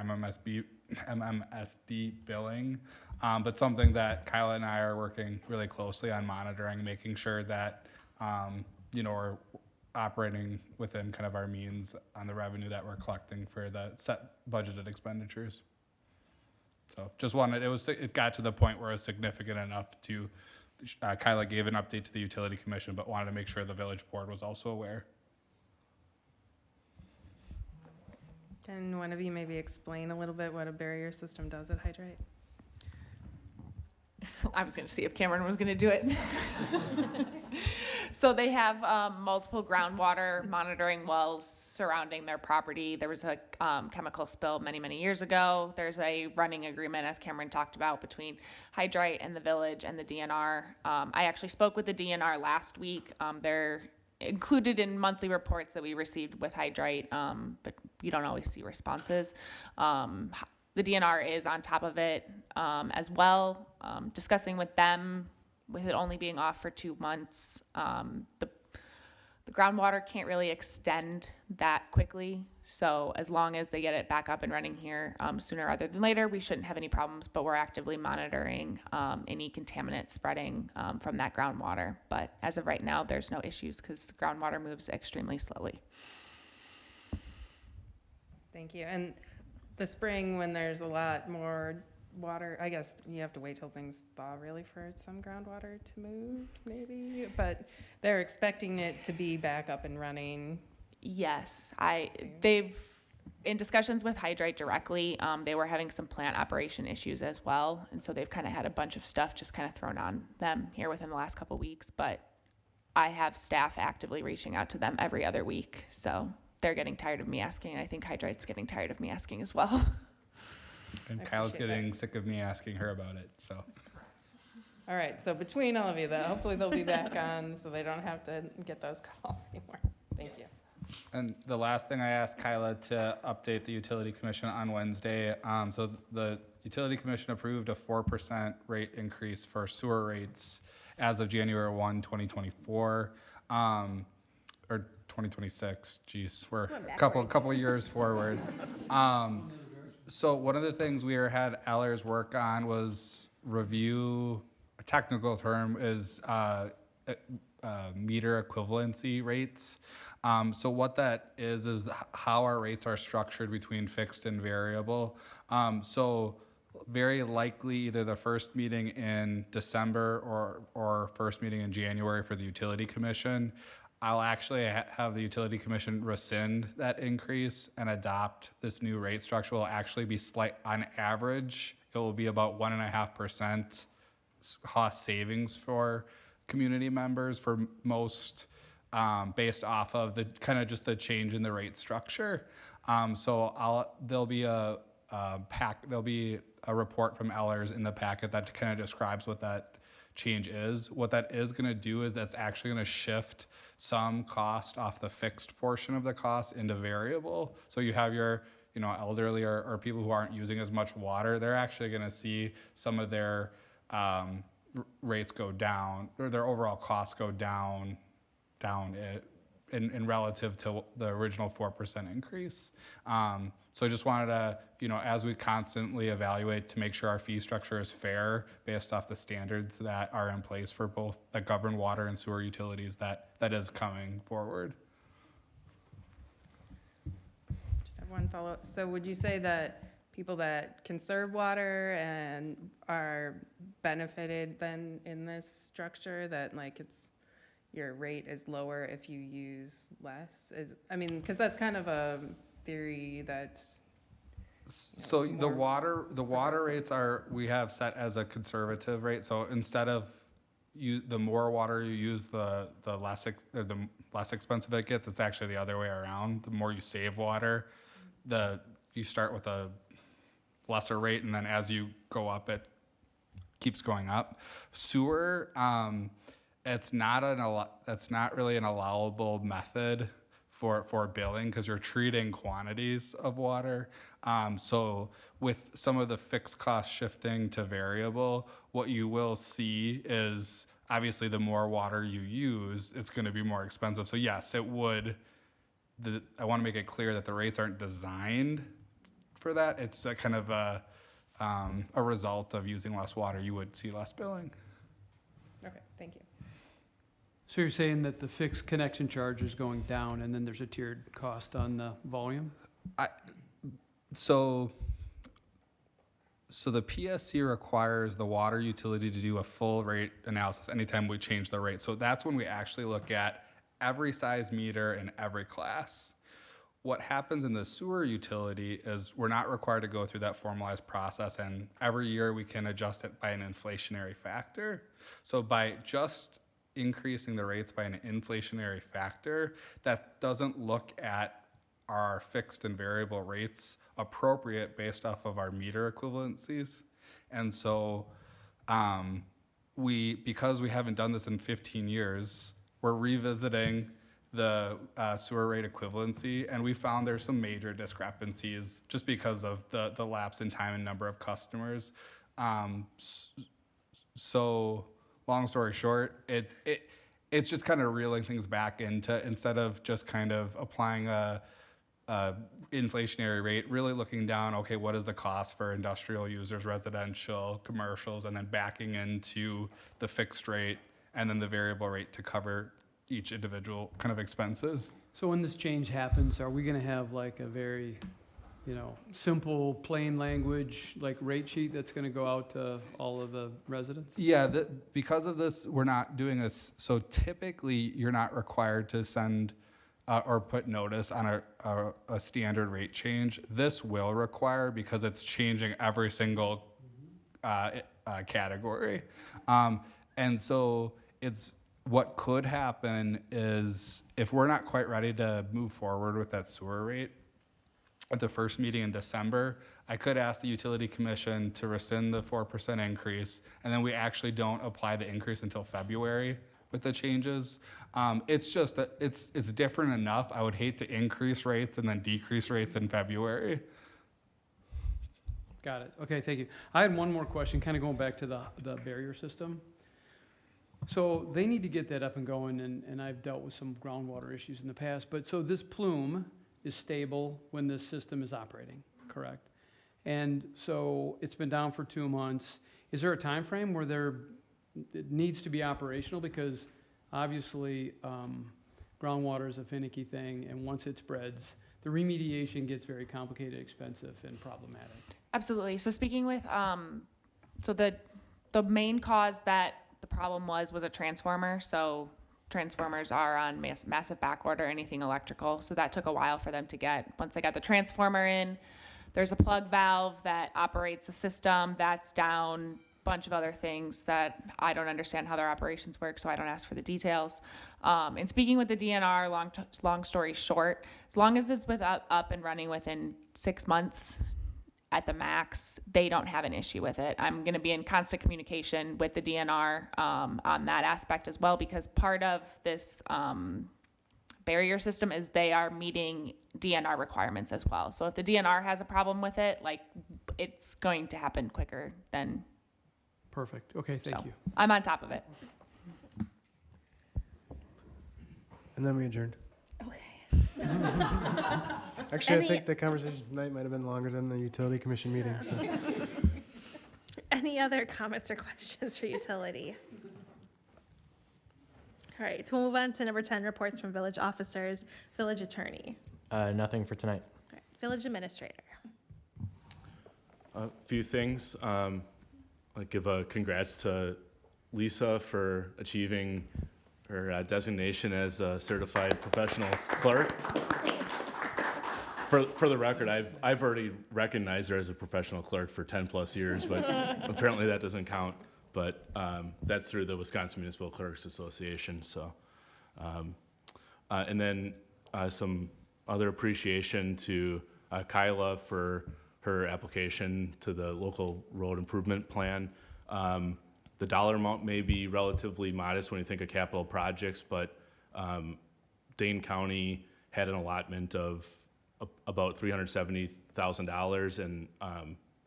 MMSD billing, but something that Kyla and I are working really closely on monitoring, making sure that we're operating within kind of our means on the revenue that we're collecting for the set budgeted expenditures. So just wanted, it got to the point where it was significant enough to, Kyla gave an update to the Utility Commission, but wanted to make sure the village board was also aware. Can one of you maybe explain a little bit what a barrier system does at Hydrite? I was going to see if Cameron was going to do it. So they have multiple groundwater monitoring wells surrounding their property. There was a chemical spill many, many years ago. There's a running agreement, as Cameron talked about, between Hydrite and the village and the DNR. I actually spoke with the DNR last week. They're included in monthly reports that we received with Hydrite, but you don't always see responses. The DNR is on top of it as well, discussing with them, with it only being off for 2 months. The groundwater can't really extend that quickly, so as long as they get it back up and running here sooner rather than later, we shouldn't have any problems, but we're actively monitoring any contaminants spreading from that groundwater. But as of right now, there's no issues because the groundwater moves extremely slowly. Thank you. And the spring, when there's a lot more water, I guess you have to wait till things thaw really for some groundwater to move, maybe, but they're expecting it to be back up and running. Yes, they've, in discussions with Hydrite directly, they were having some plant operation issues as well, and so they've kind of had a bunch of stuff just kind of thrown on them here within the last couple of weeks, but I have staff actively reaching out to them every other week, so they're getting tired of me asking, and I think Hydrite's getting tired of me asking as well. And I Kyle's appreciate that. getting sick of me asking her about it, so. All right, so between all of you, though, hopefully they'll be back on so they don't have to get those calls anymore. Thank you. And the last thing I asked Kyla to update the Utility Commission on Wednesday. So the Utility Commission approved a 4% rate increase for sewer rates as of January 1, 2024, or 2026. Geez, we're a couple years forward. So one of the things we had Ellers work on was review. A technical term is meter equivalency rates. So what that is how our rates are structured between fixed and variable. So very likely either the first meeting in December or first meeting in January for the Utility Commission, I'll actually have the Utility Commission rescind that increase and adopt this new rate structure. Will actually be on average, it will be about 1.5% cost savings for community members for most, based off of the kind of just the change in the rate structure. So there'll be a report from Ellers in the packet that kind of describes what that change is. What that is going to do is that's actually going to shift some cost off the fixed portion of the cost into variable. So you have your, elderly or people who aren't using as much water, they're actually going to see some of their rates go down, or their overall costs go down in relative to the original 4% increase. So I just wanted to, as we constantly evaluate to make sure our fee structure is fair based off the standards that are in place for both that govern water and sewer utilities, that is coming forward. Just have one follow-up. So would you say that people that conserve water and are benefited then in this structure, that your rate is lower if you use less? Because that's kind of a theory that. So the water rates we have set as a conservative rate. So instead of the more water you use, the less expensive it gets. It's actually the other way around. The more you save water, you start with a lesser rate, and then as you go up, it keeps going up. Sewer, that's not really an allowable method for billing because you're treating quantities of water. So with some of the fixed costs shifting to variable, what you will see is obviously the more water you use, it's going to be more expensive. So yes, it would. I want to make it clear that the rates aren't designed for that. It's a kind of a result of using less water. You would see less billing. Okay, thank you. So you're saying that the fixed connection charge is going down and then there's a tiered cost on the volume? So the PSC requires the water utility to do a full rate analysis anytime we change the rate. So that's when we actually look at every size meter in every class. What happens in the sewer utility is we're not required to go through that formalized process, and every year we can adjust it by an inflationary factor. So by just increasing the rates by an inflationary factor, that doesn't look at our fixed and variable rates appropriate based off of our meter equivalencies. And so because we haven't done this in 15 years, we're revisiting the sewer rate equivalency, and we found there's some major discrepancies just because of the lapse in time and number of customers. So long story short, it's just kind of reeling things back into, instead of just kind of applying a inflationary rate, really looking down, okay, what is the cost for industrial users, residential, commercials, and then backing into the fixed rate and then the variable rate to cover each individual kind of expenses. So when this change happens, are we going to have like a very, simple, plain language, like rate sheet that's going to go out to all of the residents? Yeah, because of this, we're not doing this. So typically, you're not required to send or put notice on a standard rate change. This will require, because it's changing every single category. And so what could happen is, if we're not quite ready to move forward with that sewer rate, at the first meeting in December, I could ask the Utility Commission to rescind the 4% increase, and then we actually don't apply the increase until February with the changes. It's just that it's different enough. I would hate to increase rates and then decrease rates in February. Got it. Okay, thank you. I had one more question, kind of going back to the barrier system. So they need to get that up and going, and I've dealt with some groundwater issues in the past. But so this plume is stable when this system is operating, correct? And so it's been down for 2 months. Is there a time frame where it needs to be operational? Because obviously groundwater is a finicky thing, and once it spreads, the remediation gets very complicated, expensive, and problematic. Absolutely. So speaking with, so the main cause that the problem was a transformer. So transformers are on massive back order, anything electrical. So that took a while for them to get. Once they got the transformer in, there's a plug valve that operates the system. That's down. Bunch of other things that I don't understand how their operations work, so I don't ask for the details. And speaking with the DNR, long story short, as long as it's up and running within 6 months at the max, they don't have an issue with it. I'm going to be in constant communication with the DNR on that aspect as well, because part of this barrier system is they are meeting DNR requirements as well. So if the DNR has a problem with it, like, it's going to happen quicker than. Perfect. Okay, thank you. I'm on top of it. And then we adjourned. Okay. Actually, I think the conversation tonight might have been longer than the Utility Commission meeting. So. Any other comments or questions for utility? All right, we'll move on to number 10, reports from village officers, village attorney. Nothing for tonight. All right, village administrator. A few things. I'll give a congrats to Lisa for achieving her designation as a certified professional clerk. For the record, I've already recognized her as a professional clerk for 10 plus years, but apparently that doesn't count. But that's through the Wisconsin Municipal Clerks Association. So, and then some other appreciation to Kyla for her application to the local road improvement plan. The dollar amount may be relatively modest when you think of capital projects, but Dane County had an allotment of about $370,000, and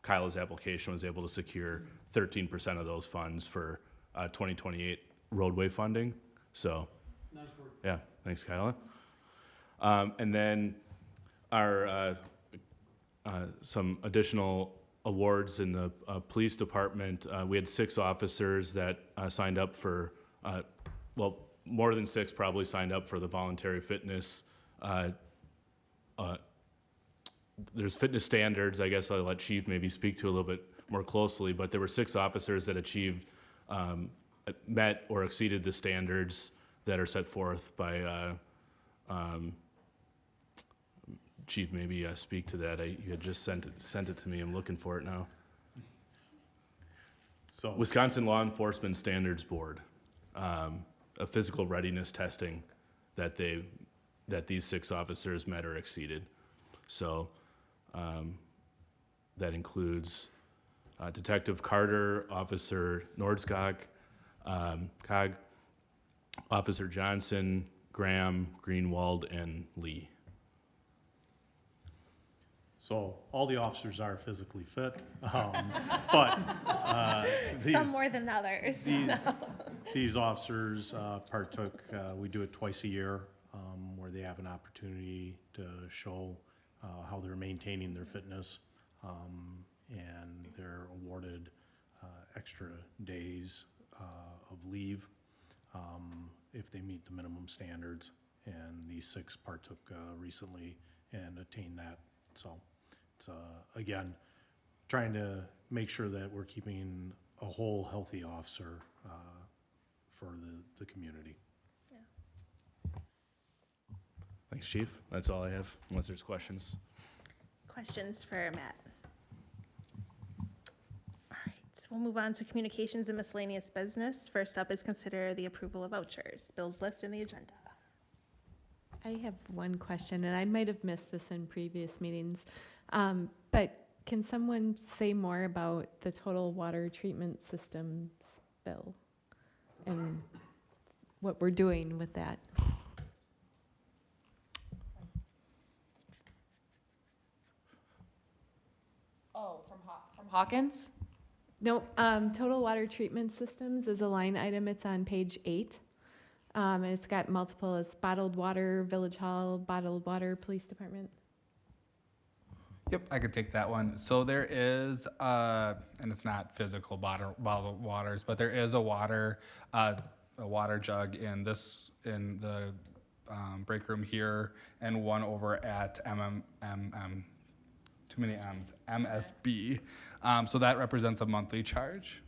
Kyla's application was able to secure 13% of those funds for 2028 roadway funding. So, nice work. Yeah, thanks, Kyla. And then our some additional awards in the police department. We had 6 officers that signed up for, well, more than 6 probably signed up for the voluntary fitness. There's fitness standards, I guess I'll let Chief maybe speak to a little bit more closely, but there were 6 officers that achieved, met or exceeded the standards that are set forth by Chief, maybe speak to that. You had just sent it to me. I'm looking for it now. So, Wisconsin Law Enforcement Standards Board, a physical readiness testing that these 6 officers met or exceeded. So that includes Detective Carter, Officer Nordskog, Officer Johnson, Graham, Greenwald, and Lee. So all the officers are physically fit, but some more than others. These officers partook. We do it twice a year, where they have an opportunity to show how they're maintaining their fitness, and they're awarded extra days of leave if they meet the minimum standards. And these 6 partook recently and attained that. So it's again trying to make sure that we're keeping a whole healthy officer for the community. Thanks, Chief. That's all I have, unless there's questions. Questions for Matt? All right, so we'll move on to communications and miscellaneous business. First up is consider the approval of vouchers. Bills list in the agenda. I have one question, and I might have missed this in previous meetings, but can someone say more about the total water treatment systems bill and what we're doing with that? Oh, from Hawkins? No, total water treatment systems is a line item. It's on page 8. And it's got multiple, it's bottled water, village hall, bottled water, police department. Yep, I could take that one. So there is, and it's not physical bottled waters, but there is a water jug in the break room here, and one over at too many M's, MSB. So that represents a monthly charge.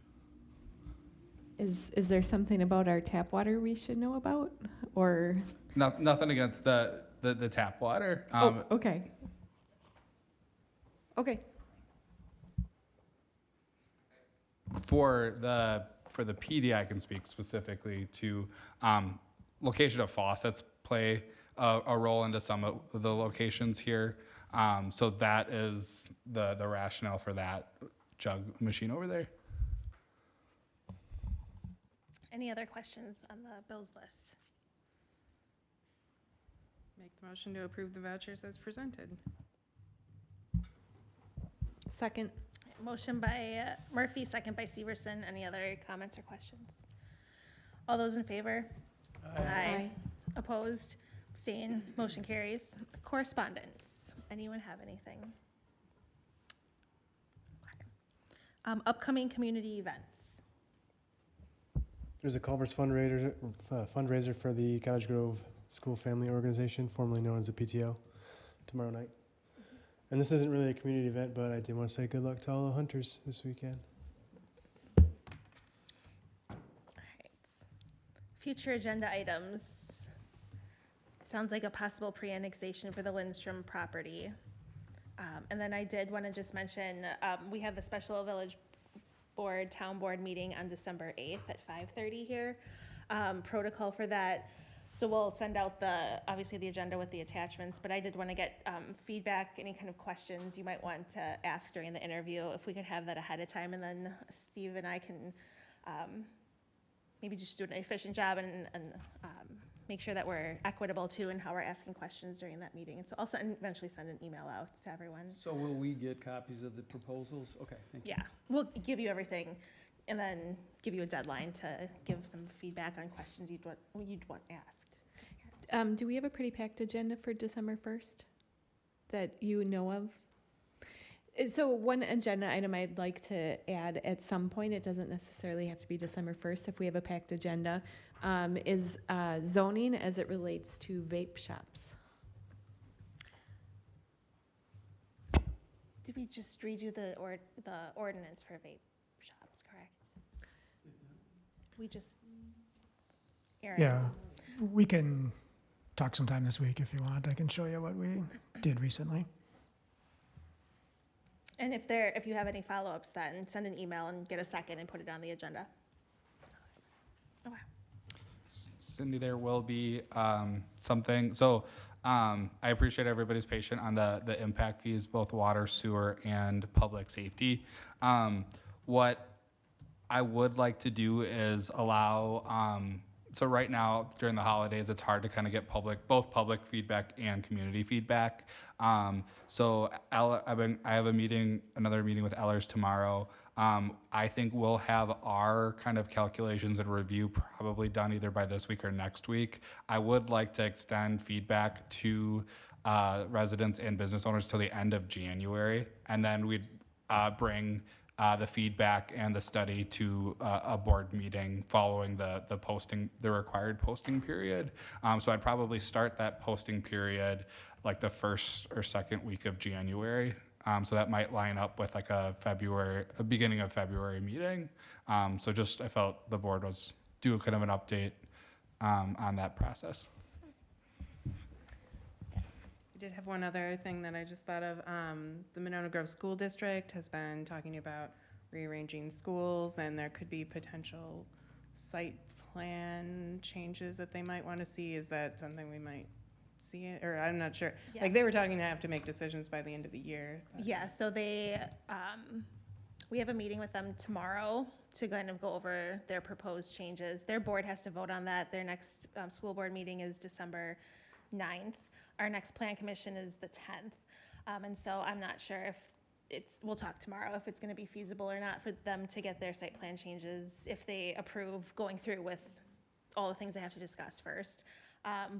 Is there something about our tap water we should know about, or? Nothing against the tap water. Oh, okay. Okay. For the PD, I can speak specifically to location of faucets play a role into some of the locations here. So that is the rationale for that jug machine over there. Any other questions on the bills list? Make the motion to approve the vouchers as presented. Second. Motion by Murphy, second by Severson. Any other comments or questions? All those in favor? Aye. Opposed? Abstain? Motion carries. Correspondence. Anyone have anything? Okay. Upcoming community events. There's a Culver's fundraiser for the Cottage Grove School Family Organization, formerly known as the PTO, tomorrow night. And this isn't really a community event, but I did want to say good luck to all the hunters this weekend. All right. Future agenda items. Sounds like a possible pre-annexation for the Lindstrom property. And then I did want to just mention, we have the special village board, town board meeting on December 8th at 5:30 here. Protocol for that. So we'll send out obviously the agenda with the attachments, but I did want to get feedback, any kind of questions you might want to ask during the interview, if we could have that ahead of time, and then Steve and I can maybe just do an efficient job and make sure that we're equitable too in how we're asking questions during that meeting. And so I'll eventually send an email out to everyone. So will we get copies of the proposals? Okay, thank you. Yeah, we'll give you everything and then give you a deadline to give some feedback on questions you'd want asked. Do we have a pretty packed agenda for December 1st that you know of? So one agenda item I'd like to add at some point, it doesn't necessarily have to be December 1st if we have a packed agenda, is zoning as it relates to vape shops. Did we just redo the ordinance for vape shops, correct? We just, Aaron? Yeah, we can talk sometime this week if you want. I can show you what we did recently. And if you have any follow-ups, then send an email and get a second and put it on the agenda. Okay. Cindy, there will be something. So I appreciate everybody's patience on the impact fees, both water, sewer, and public safety. What I would like to do is allow, so right now during the holidays, it's hard to kind of get both public feedback and community feedback. So I have another meeting with Ellers tomorrow. I think we'll have our kind of calculations and review probably done either by this week or next week. I would like to extend feedback to residents and business owners till the end of January, and then we'd bring the feedback and the study to a board meeting following the required posting period. So I'd probably start that posting period like the first or second week of January. So that might line up with like a beginning of February meeting. So just I felt the board was due kind of an update on that process. I did have one other thing that I just thought of. The Monona Grove School District has been talking about rearranging schools, and there could be potential site plan changes that they might want to see. Is that something we might see it, or I'm not sure. Yeah. Like, they were talking to have to make decisions by the end of the year. Yeah, so they, we have a meeting with them tomorrow to kind of go over their proposed changes. Their board has to vote on that. Their next school board meeting is December 9th. Our next plan commission is the 10th. And so I'm not sure if we'll talk tomorrow, if it's gonna be feasible or not for them to get their site plan changes, if they approve going through with all the things they have to discuss first.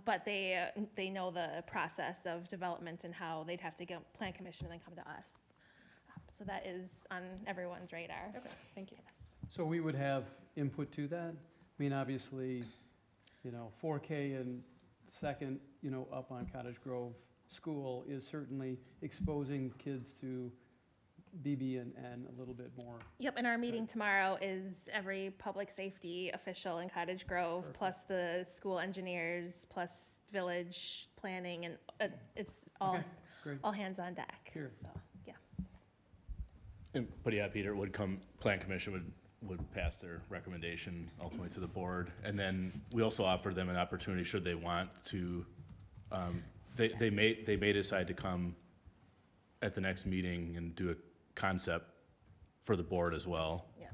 But they know the process of development and how they'd have to get plan commission and then come to us. So that is on everyone's radar. Okay, thank you. Yes. So we would have input to that? I mean, obviously, 4K and second, up on Cottage Grove School is certainly exposing kids to BB and a little bit more. Yep, and our meeting tomorrow is every public safety official in Cottage Grove, Perfect. plus the school engineers, plus village planning, and it's all, Okay, great. all hands on deck. Here. So, yeah. But yeah, Peter, it would come, Plan Commission would pass their recommendation ultimately to the board. And then we also offer them an opportunity, should they want to, they may decide to come at the next meeting and do a concept for the board as well. Yeah.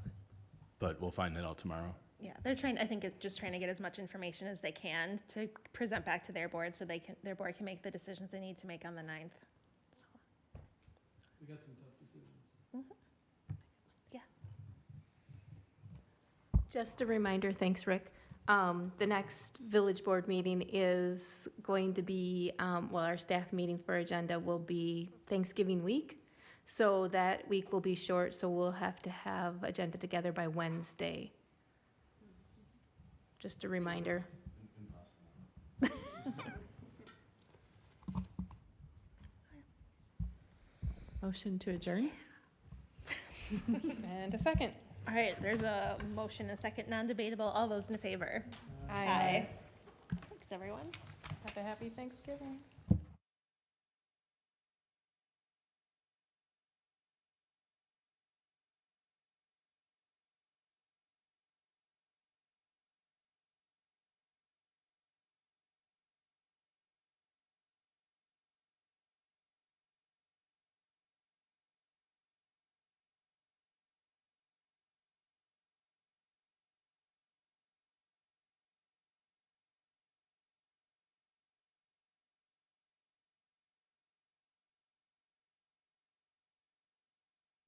But we'll find that out tomorrow. Yeah, they're just trying to get as much information as they can to present back to their board so their board can make the decisions they need to make on the 9th. So, We got some tough decisions. yeah. Just a reminder, thanks, Rick. The next village board meeting is going to be, our staff meeting for agenda will be Thanksgiving week. So that week will be short, so we'll have to have agenda together by Wednesday. Just a reminder. Motion to adjourn? And a second. All right, there's a motion, a second, non-debatable. All those in favor? Aye. Thanks, everyone. Have a happy Thanksgiving.